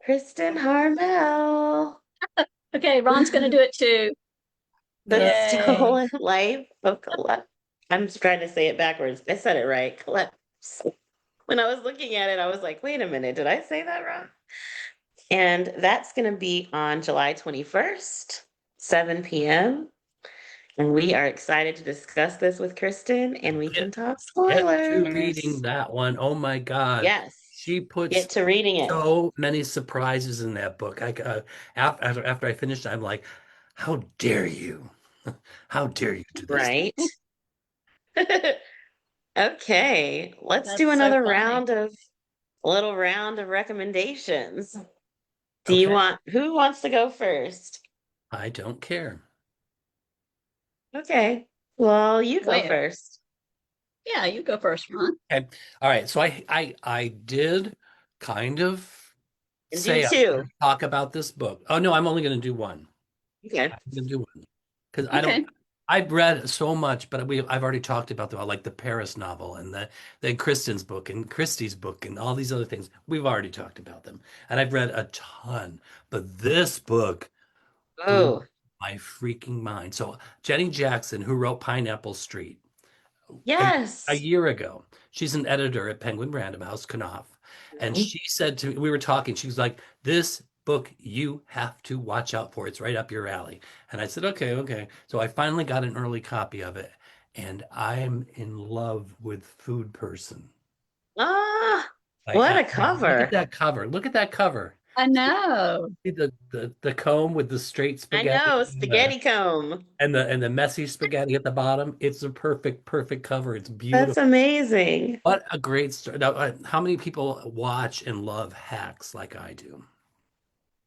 Kristen Harmel. Okay, Ron's going to do it too. The Yay. Stolen Life of Colette. I'm just trying to say it backwards. I said it right. Colette. When I was looking at it, I was like, wait a minute, did I say that wrong? And that's going to be on July 21st, 7 p.m. And we are excited to discuss this with Kristen and we can Get, talk get to reading spoilers. that one. Oh my God. Yes. She puts Get to reading it. so many surprises in that book. After I finished, I'm like, how dare you? How dare you do this? Right. Okay. Let's do That's so another funny. little round of recommendations. Okay. Who wants to go first? I don't care. Okay. Well, you go Well, first. yeah, you go first, Ron. Okay. All right. So I did kind of And do say I'm going two. to talk about this book. Oh no, I'm only going to do one. Okay. I'm going to do one because Okay. I've read so much, but I've already talked about them, like the Paris novel and the Kristen's book and Christie's book and all these other things. We've already talked about them, and I've read a ton. But this book blew Oh, my freaking mind. So Jenny Jackson, who wrote Pineapple Street a yes. year ago, she's an editor at Penguin Random House, Knopf, and Mhm. she said to me, we were talking. She was like, "This book you have to watch out for. It's right up your alley. And I said, okay, okay. So I finally got an early copy of it, and I'm in love with Food Person. Ah, Like, what a look at cover. that cover. Look at that cover. I know. See the comb with the straight I spaghetti know, and the spaghetti comb. and the messy spaghetti at the bottom. It's a perfect cover. It's That's beautiful. amazing. What a great story. Now, how many people watch and love hacks like I do?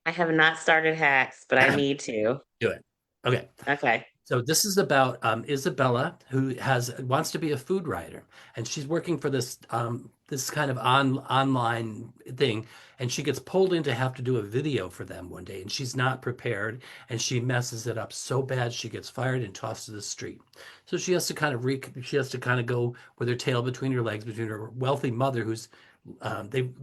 I have not started Hacks, but I need to. Do it. Okay. Okay. So this is about Isabella, who wants to be a food writer, and she's working for this kind of online thing, and she gets pulled in to have to do a video for them one day, and she's not prepared, and she messes it up so bad she gets fired and tossed to the street. So she has to kind of go with her tail between her legs, between her wealthy mother, who's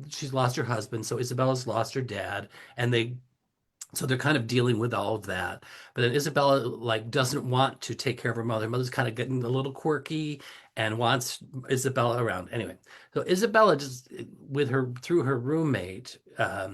she's lost her husband, so Isabella's lost her dad, and they're kind of dealing with all of that. But then Isabella like doesn't want to take care of her mother. Her mother's kind of getting a little quirky and wants Isabella around. Anyway, so Isabella just with her through her roommate, uh,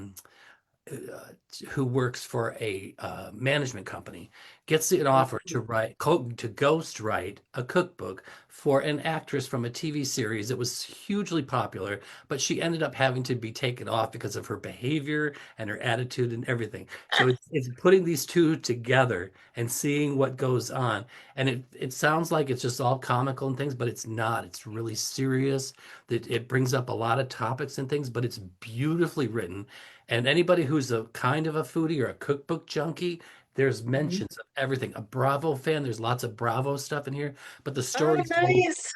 who works for a management company, gets an offer to ghost write a cookbook for an actress from a TV series that was hugely popular, but she ended up having to be taken off because of her behavior and her attitude and everything. So it's putting these two together and seeing what goes on. And it sounds like it's just all comical and things, but it's not. It's really serious. That it brings up a lot of topics and things, but it's beautifully written. And anybody who's a kind of a foodie or a cookbook junkie, there's Mhm. mentions of everything. A Bravo fan, there's lots of Bravo stuff in here, but the Oh, story's told nice.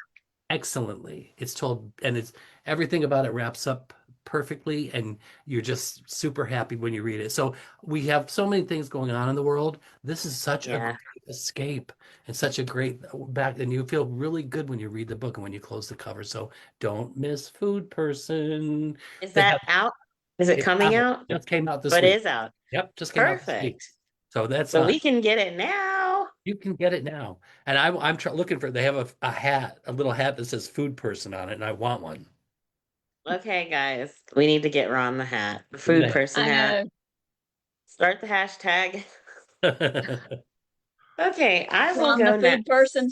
excellently. It's told, and it's everything about it wraps up perfectly, and you're just super happy when you read it. So we have so many things going on in the world. This is such a Yeah. great escape and such a great back, and you feel really good when you read the book and when you close the cover. So don't miss Food Person. Is They that have out? Is it it's coming out. out? Just came out Oh, this it week. is out. Yep, just came out this week. Perfect. So that's So we can get it now. you can get it now. And I'm looking for. They have a hat, a little hat that says "Food Person" on it, and I want one. Okay, guys, we need to get Ron the hat, the Give food me person I hat. know. Start the hashtag. the Okay, I will Ron the go food next. person.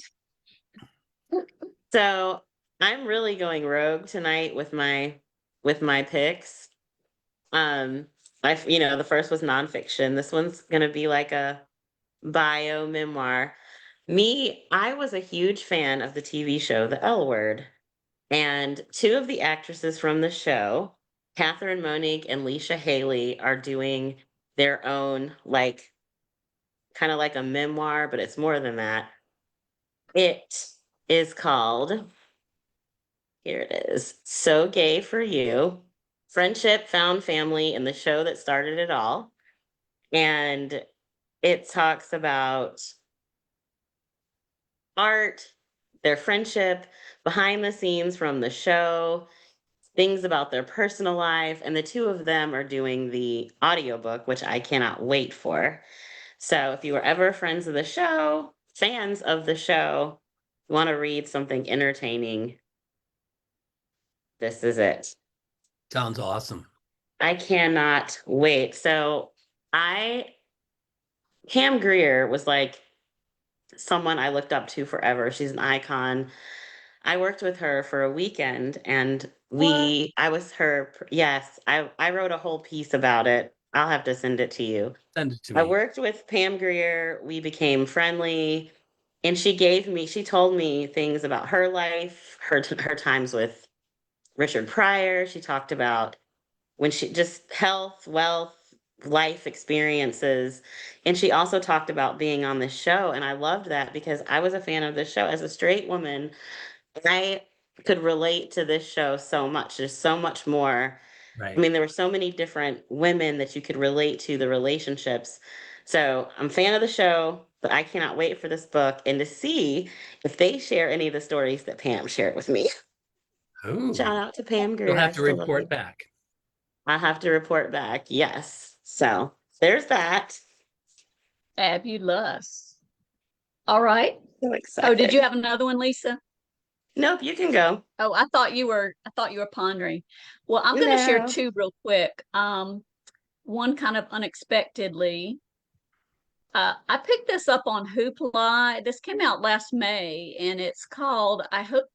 So I'm really going rogue tonight with my picks. The first was nonfiction. This one's gonna be like a bio memoir. Me, I was a huge fan of the TV show The L Word, and two of the actresses from the show, Catherine Monique and Leisha Haley, are doing their own like kind of like a memoir, but it's more than that. It is called, here it is, So Gay for You. Friendship found family in the show that started it all. And it talks about art, their friendship, behind the scenes from the show, things about their personal life. And the two of them are doing the audiobook, which I cannot wait for. So if you were ever friends of the show, fans of the show, want to read something entertaining, this is it. Sounds awesome. I cannot wait. So I Cam Greer was like someone I looked up to forever. She's an icon. I worked with her for a weekend and What? I was her, yes, I wrote a whole piece about it. I'll have to send it to you. Send it to I me. worked with Pam Greer. We became friendly, and she told me things about her life, her times with Richard Pryor. She talked about when she just health, wealth, life experiences. And she also talked about being on the show. And I loved that because I was a fan of the show. As a straight woman, I could relate to this show so much. There's so much more. I Right. mean, there were so many different women that you could relate to the relationships. So I'm a fan of the show, but I cannot wait for this book and to see if they share any of the stories that Pam shared with me. Shout Ooh. out to Pam You'll Greer. I have to still love report you. back. I'll have to report back. Yes. So there's that. Fabulous. All right. So Oh, did you excited. have another one, Lisa? Nope, you can go. Oh, I thought you were pondering. Well, I'm going to share No. two real quick. one kind of unexpectedly. I picked this up on Hoopla. This came out last May, and it's called I Hope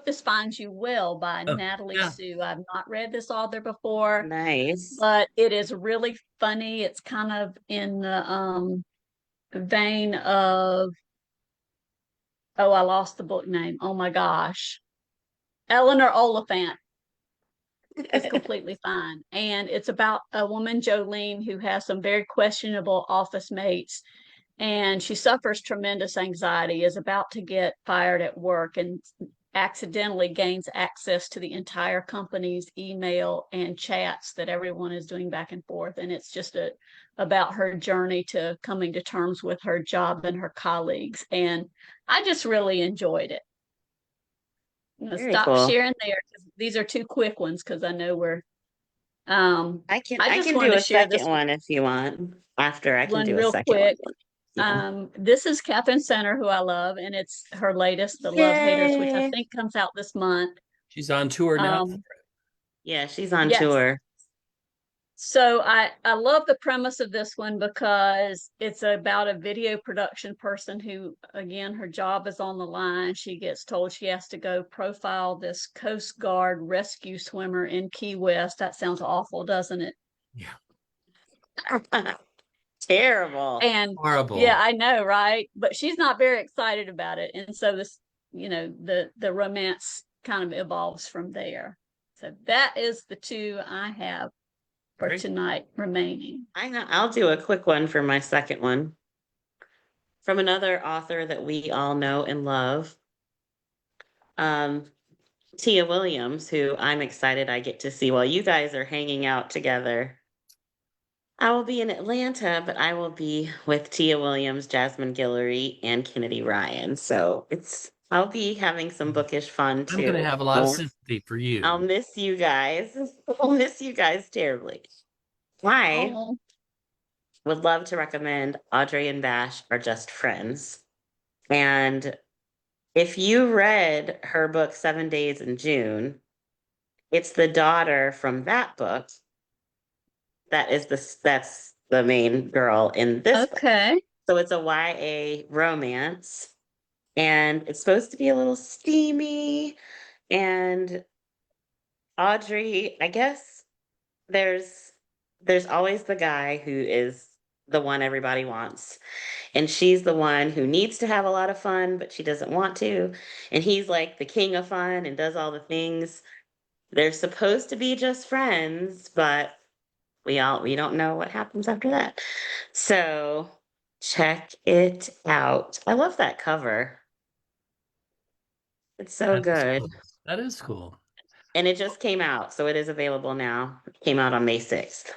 This Finds You Well by Oh, Natalie yeah. Sue. I've not read this author before, Nice. but it is really funny. It's kind of in the vein of, oh, I lost the book name. Oh my gosh. Eleanor Oliphant is completely fine. And it's about a woman, Jolene, who has some very questionable office mates, and she suffers tremendous anxiety, is about to get fired at work, and accidentally gains access to the entire company's email and chats that everyone is doing back and forth. And it's just about her journey to coming to terms with her job and her colleagues. And I just really enjoyed it. I'm going to Very stop cool. sharing there because these are two quick ones, because I know we're I I just can wanted do to a share this second one if you want. After I can one do a real second one. quick. Yeah. This is Catherine Center, who I love, and it's her latest, The Love Haters, which I Yay. think comes out this month. She's on tour now. Um, Yeah, she's on yes. tour. So I love the premise of this one because it's about a video production person who, again, her job is on the line. She gets told she has to go profile this Coast Guard rescue swimmer in Key West. That sounds awful, doesn't it? Yeah. Terrible. And yeah, Horrible. I know, right? But she's not very excited about it. And so this, the romance kind of evolves from there. So that is the two I have for Great. tonight remaining. I'll do a quick one for my second one. From another author that we all know and love. Tia Williams, who I'm excited I get to see while you guys are hanging out together. I will be in Atlanta, but I will be with Tia Williams, Jasmine Guillory, and Kennedy Ryan. So I'll be having some bookish fun I'm going to too. have a lot of sympathy for I'll you. miss you guys. I'll miss you guys terribly. I Oh, would love to recommend Audrey and Bash Are Just Friends. And if you read her book, 7 Days in June, it's the daughter from that book that's the main girl in this book. okay. So it's a YA romance, and it's supposed to be a little steamy. And Audrey, I guess there's there's always the guy who is the one everybody wants. And she's the one who needs to have a lot of fun, but she doesn't want to. And he's like the king of fun and does all the things. They're supposed to be just friends, but we don't know what happens after that. So check it out. I love that cover. It's so That is good. cool. That is cool. And it just came out, so it is available now. It came out on May 6th.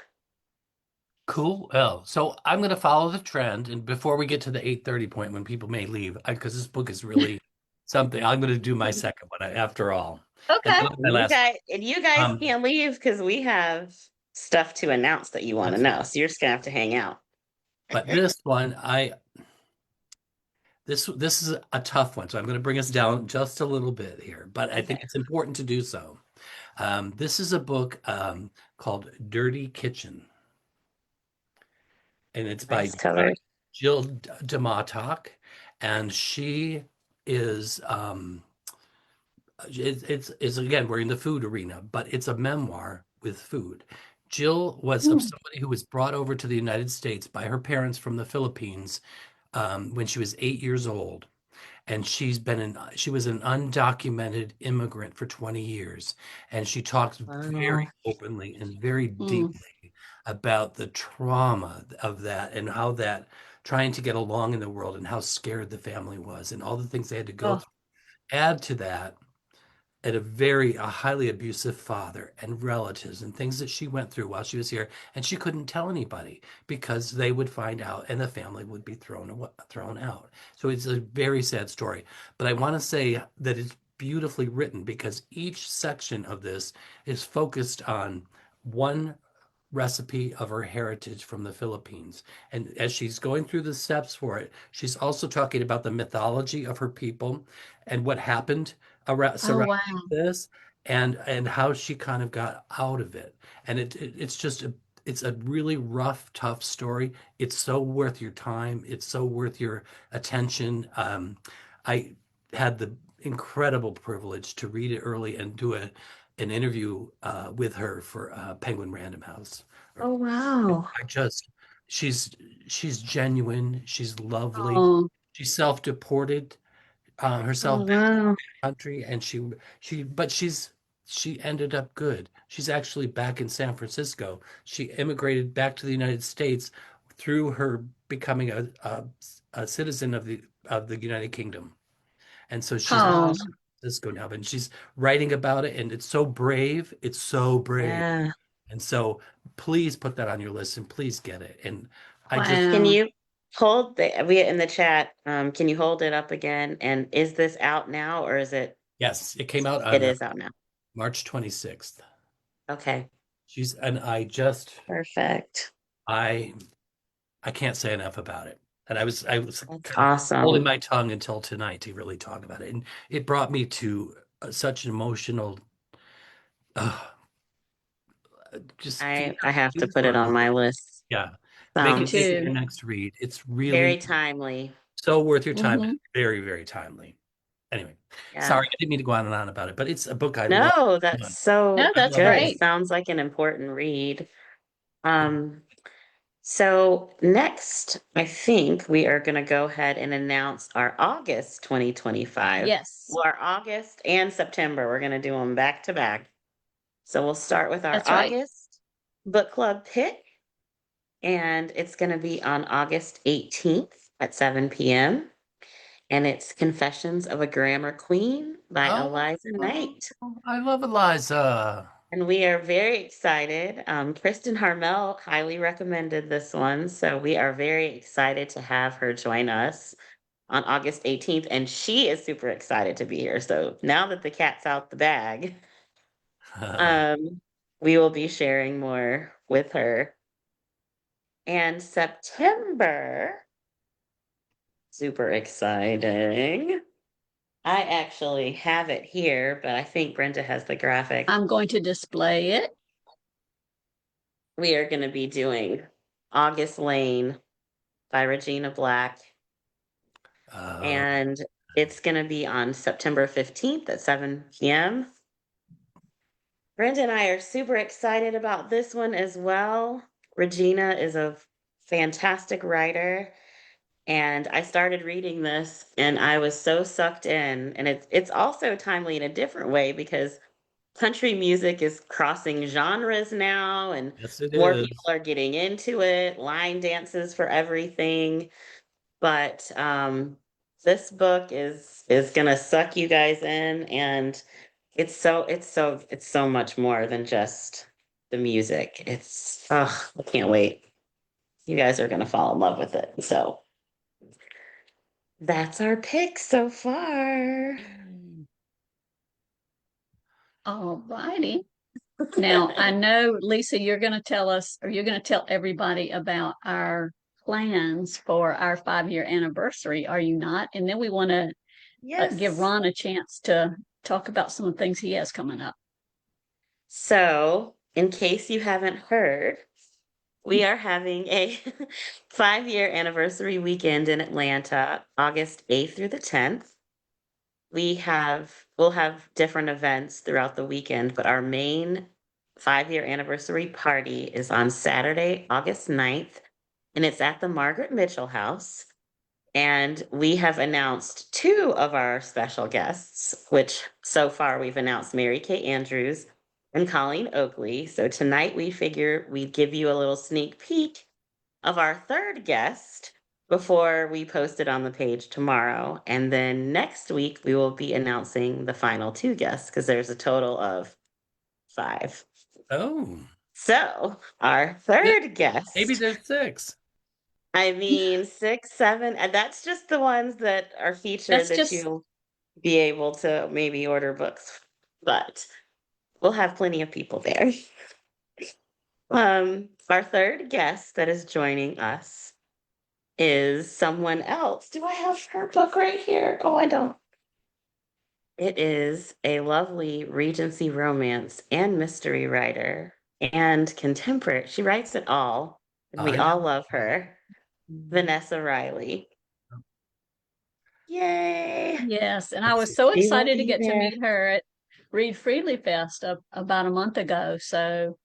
Cool. Oh, so I'm going to follow the trend. And before we get to the 8:30 point when people may leave, because this book is really something, I'm going to do my second one after all. And Okay. then my last You guys one. can't leave because we have stuff to announce that you want to That's know. So you're just gonna have to hang out. But this one, this is a tough one, so I'm going to bring us down just a little bit here, but I think Okay. it's important to do so. This is a book called Dirty Kitchen, and it's by Nice cover. Jill DeMatteis, and she is it's again, we're in the food arena, but it's a memoir with food. Jill was of somebody who was brought over to the United States by her parents from the Philippines when she was 8 years old. And she was an undocumented immigrant for 20 years. And she talks very Wow. openly and very Mm. deeply about the trauma of that and how that trying to get along in the world and how scared the family was and all the things they had to go Oh, through. Add to that at a highly abusive father and relatives and things that she went through while she was here, and she couldn't tell anybody because they would find out and the family would be thrown out. So it's a very sad story, but I want to say that it's beautifully written because each section of this is focused on one recipe of her heritage from the Philippines. And as she's going through the steps for it, she's also talking about the mythology of her people and what happened around oh surrounding wow. this and how she kind of got out of it. And it's just it's a really rough, tough story. It's so worth your time. It's so worth your attention. I had the incredible privilege to read it early and do an interview with her for Penguin Random House. Oh, wow. I just, she's she's genuine. She's lovely. Oh, She's self-deported Oh, herself wow. country, and but she ended up good. She's actually back in San Francisco. She immigrated back to the United States through her becoming a citizen of the United Kingdom. And so she's in oh, Wow. San Francisco now, and she's writing about it, and it's so brave. It's so brave. Yeah. And so please put that on your list and please get it. And I just Can wow. you hold we in the chat? Can you hold it up again? And is this out now or is it? yes, it came out It on is out now. March 26th. Okay. She's and I just Perfect. I I can't say enough about it. And I was That's kind of holding awesome. my tongue until tonight to really talk about it. And it brought me to such an emotional, uh, just I have to put it on my list. yeah. Me Make it Sounds your too. next read. It's very really timely. so worth your time. Hmm. Very, very timely. Anyway, Yeah. sorry, I didn't mean to go on and on about it, but it's a book I love. No, that's No, so I that's love good. It reading. great. sounds like an important read. Um, so next, I think we are going to go ahead and announce our August 2025. Yes, Well, our August and September, we're going to do them back to back. So we'll start with our that's right. August book club pick, and it's going to be on August 18th at 7 p.m. And it's Confessions of a Grammar Queen by Oh, Eliza Knight. I love Eliza. And we are very excited. Kristen Harmel highly recommended this one. So we are very excited to have her join us on August 18th. And she is super excited to be here. So now that the cat's out the bag, um, we will be sharing more with her. And September, super exciting. I actually have it here, but I think Brenda has the graphic. I'm going to display it. We are going to be doing August Lane by Regina Black, Uh, and it's going to be on September 15th at 7 p.m. Brenda and I are super excited about this one as well. Regina is a fantastic writer, and I started reading this and I was so sucked in. And it's also timely in a different way because country music is crossing genres now and yes, it more people is. are getting into it, line dances for everything. But this book is gonna suck you guys in, and it's so much more than just the music. It's I can't wait. You guys are gonna fall in love with it. So that's our pick so far. All righty. Now, I know, Lisa, you're going to tell us, or you're going to tell everybody about our plans for our 5-year anniversary, are you not? And then we want to give Yes. Ron a chance to talk about some of the things he has coming up. So, in case you haven't heard, we are having a 5-year anniversary weekend in Atlanta, August 8th through the 10th. We'll have different events throughout the weekend, but our main 5-year anniversary party is on Saturday, August 9th, and it's at the Margaret Mitchell House. And we have announced two of our special guests, which so far we've announced Mary Kay Andrews and Colleen Oakley. So tonight we figure we'd give you a little sneak peek of our third guest before we post it on the page tomorrow. And then next week we will be announcing the final two guests because there's a total of 5. Oh, So our th- third maybe guest, there's 6. I mean, 6, 7, and that's just the ones that are featured That's that just, you'll be able to maybe order books, but we'll have plenty of people there. Our third guest that is joining us is someone else. Do I have her book right here? Oh, I don't. It is a lovely Regency romance and mystery writer and contemporary. She writes it all, and we I all know. love her. Vanessa Riley. Yay! Yes, and I was so She will excited to be get to there. meet her at Read Freely Fest about a month ago. So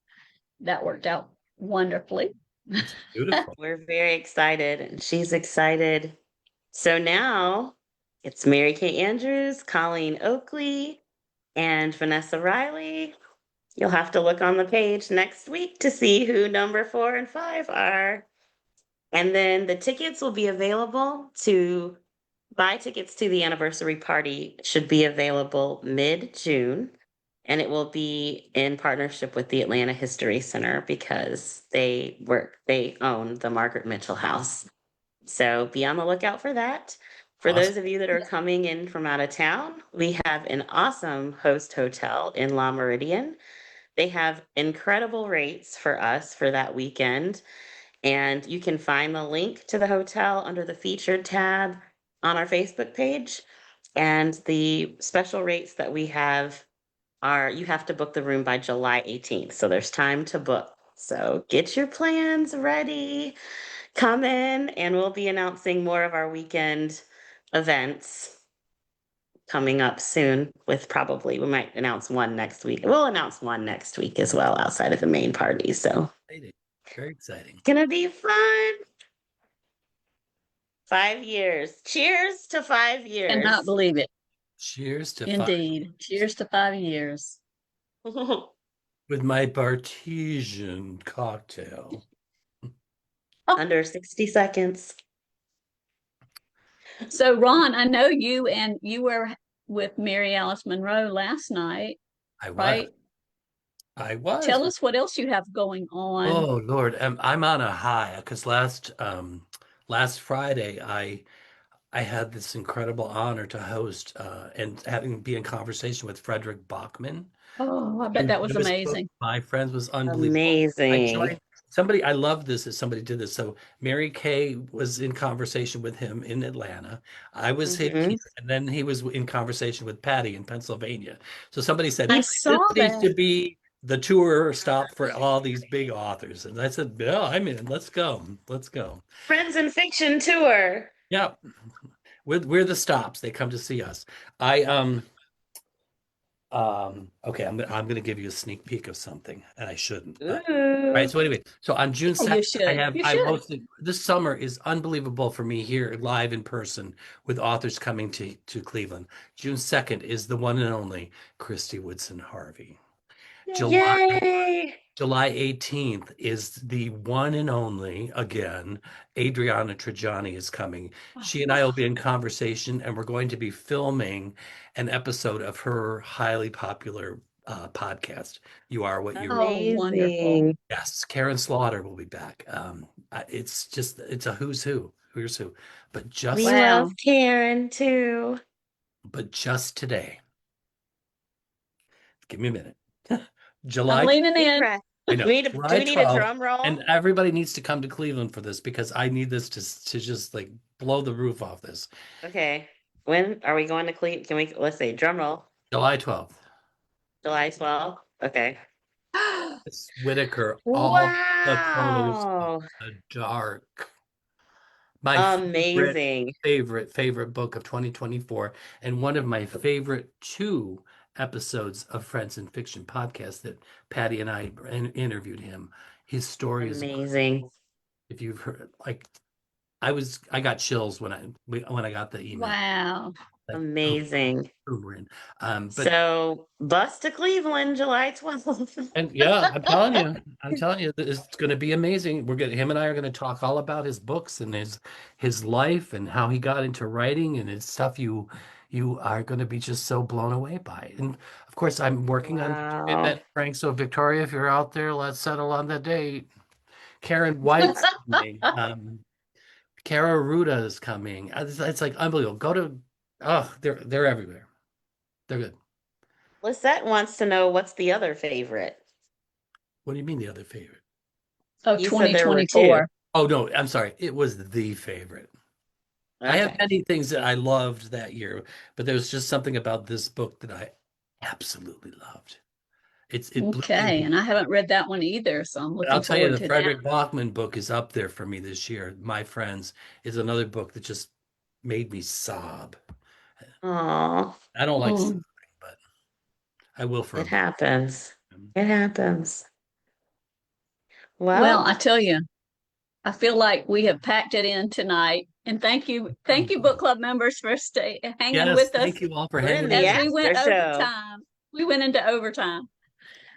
that worked out wonderfully. It's beautiful. We're very excited, and she's excited. So now it's Mary Kay Andrews, Colleen Oakley, and Vanessa Riley. You'll have to look on the page next week to see who number 4 and 5 are. And then the tickets will be available to buy tickets to the anniversary party should be available mid-June. And it will be in partnership with the Atlanta History Center because they own the Margaret Mitchell House. So be on the lookout for that. For Awesome. those of you that are coming in from out of town, we have an awesome host hotel in La Meridian. They have incredible rates for us for that weekend. And you can find the link to the hotel under the featured tab on our Facebook page. And the special rates that we have are you have to book the room by July 18th. So there's time to book. So get your plans ready. Come in, and we'll be announcing more of our weekend events coming up soon with probably we might announce one next week. We'll announce one next week as well outside of the main party. So Exciting. Very exciting. gonna be fun. 5 years. Cheers to 5 years. Cannot believe it. Cheers to 5 Indeed. Cheers to 5 years. with my Bartesian cocktail. Under 60 seconds. So, Ron, I know you were with Mary Alice Monroe last night, I was. right? I was. Tell us what else you have going on. Oh Lord, I'm on a high because last Friday I had this incredible honor to host and having be in conversation with Frederick Bachman. Oh, I bet And that was this book, amazing. My Friends, was unbelievable. I Amazing. joined somebody, I love this that somebody did this. So Mary Kay was in conversation with him in Atlanta. I was here, Hmm. and then he was in conversation with Patty in Pennsylvania. So somebody said, I this saw needs that. to be the tour stop for all these big authors. And I said, yeah, I'm in. Let's go. Let's go. Friends in Fiction tour. Yeah. We're the stops. They come to see us. I okay, I'm gonna give you a sneak peek of something, and I shouldn't, but right. Ooh. So anyway, so on June Yeah, you 2nd, should. You I'm should. hosting this summer is unbelievable for me here live in person with authors coming to Cleveland. June 2nd is the one and only Christy Woodson Harvey. July Yay. July 18th is the one and only, again, Adriana Trajani is coming. She and I will be in conversation, and we're going to be filming an episode of her highly popular podcast, You Are What You Read. Oh, wonderful. Amazing. Yes, Karen Slaughter will be back. It's a who's who. But We just love Wow. Karen too. but just today, give me a minute. I'm July leaning Deep in. breath. I know. Do July we need a 12th. drum roll? And everybody needs to come to Cleveland for this because I need this to just like blow the roof off this. Okay. When are we going to Cleveland? Can we, let's say, drum roll, July 12th. July 12th? Okay. It's Whitaker, All the Colors of Wow. the Dark. My Amazing. favorite book of 2024, and one of my favorite two episodes of Friends in Fiction podcast that Patty and I interviewed him. His story is incredible. Amazing. If you've heard, like, I got chills when I got the email. Wow. Like, Amazing. we're in. But So, bus to Cleveland, July 12th. and yeah, I'm telling you, it's going to be amazing. Him and I are going to talk all about his books and his life and how he got into writing and it's stuff you are going to be just so blown away by. And of course, I'm working on Wow. that, Frank. So Victoria, if you're out there, let's settle on the date. Karen White's coming. Kara Ruda is coming. It's like unbelievable. They're everywhere. They're good. Lisette wants to know what's the other favorite. What do you mean the other favorite? Of You said there were two. 2024. Oh no, I'm sorry. It was the favorite. I have Okay. many things that I loved that year, but there was just something about this book that I absolutely loved. It blew me Okay, away. and I haven't read that one either, so I'm But I'll looking tell you, forward the to that. Frederick Bachman book is up there for me this year. My Friends is another book that just made me sob. Oh, I don't like sobbing, Mm. but I will for a it book. happens. It happens. Well, Well, I tell you, I feel like we have packed it in tonight. And thank you, book club members, for hanging Yes, with us thank you all for we're in hanging the in as there. we went after show. overtime. We went into overtime.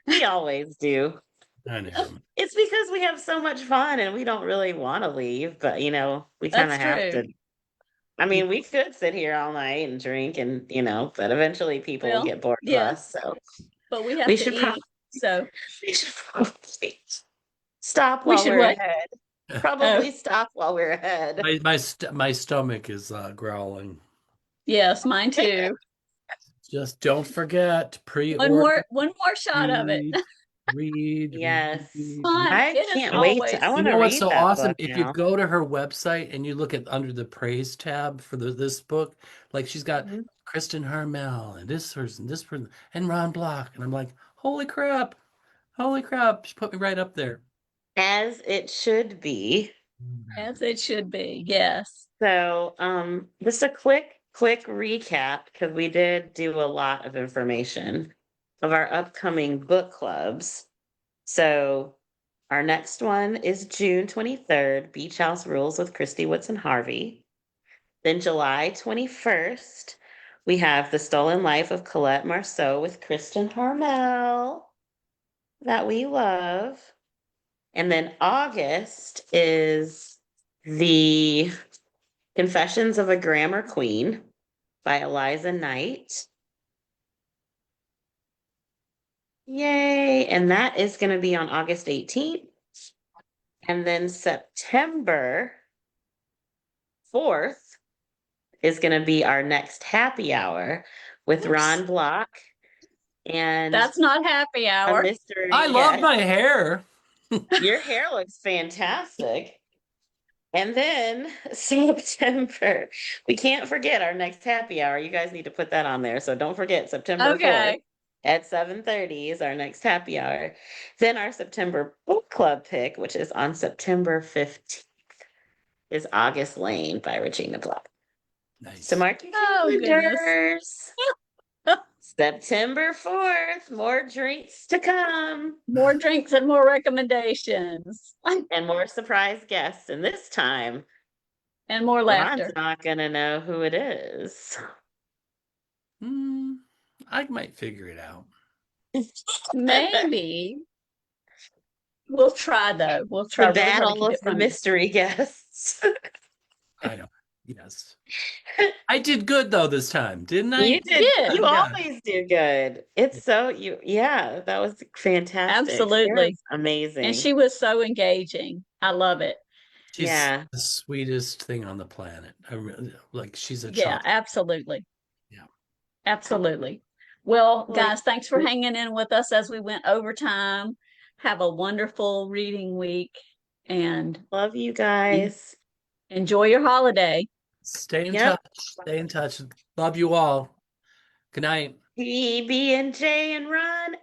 We always do. I know. It's because we have so much fun and we don't really want to leave, but we kind That's of have true. to. I mean, we could sit here all night and drink and, but eventually people will Well, get bored of yes, us. So but we have we to should probably, eat. So we should probably stop we while should we're what? ahead. Oh, Probably stop while we're ahead. My stomach is growling. yes, mine too. Just don't forget pre-order. One more shot of it. Read, Yes. Fun. read. I It is can't wait to, I always You want to know what's read so that awesome? book If you now. go to her website and you look at under the praise tab for this book, like she's got Mhm. Kristen Harmel and this person and Ron Block, and I'm like, holy crap! She put me right up there. As it should be. as it should be. Yes. So, just a quick recap because we did do a lot of information of our upcoming book clubs. So, our next one is June 23rd, Beach House Rules with Christy Woodson Harvey. Then July 21st, we have The Stolen Life of Colette Marceau with Kristen Harmel that we love. And then August is the Confessions of a Grammar Queen by Eliza Knight. Yay. And that is going to be on August 18th. And then September 4th is going to be our next happy hour with Oops. Ron Block and That's not happy a hour. I mystery love guest. my hair. Your hair looks fantastic. And then September, we can't forget our next happy hour. You guys need to put that on there. So don't forget September 4th Okay. at 7:30 is our next happy hour. Then our September book club pick, which is on September 15th, is August Lane by Regina Black. So Nice. mark your Oh goodness. calendars. September 4th, more drinks to come More drinks and more recommendations. and more surprise guests. And this time, And more Ron's laughter. not going to know who it is. Hmm, I might figure it out. Maybe. We'll try though. The We'll try to battle keep of it the funny. mystery guests. I don't. Yes. I did good though this time, didn't You I? You did, did. you Yeah. always do good. It's so yeah, that was fantastic. Absolutely. Sarah's And amazing. she was so engaging. I love it. She's Yeah. the sweetest thing on the planet. Like she's a Yeah, chocolate. absolutely. Yeah. Absolutely. Well, Well, guys, thanks for hanging in with us as we went overtime. Have a wonderful reading week and love you en- guys. enjoy your holiday. Stay in Yep. touch. Stay in touch. Love you all. Good night. PB and J and Ron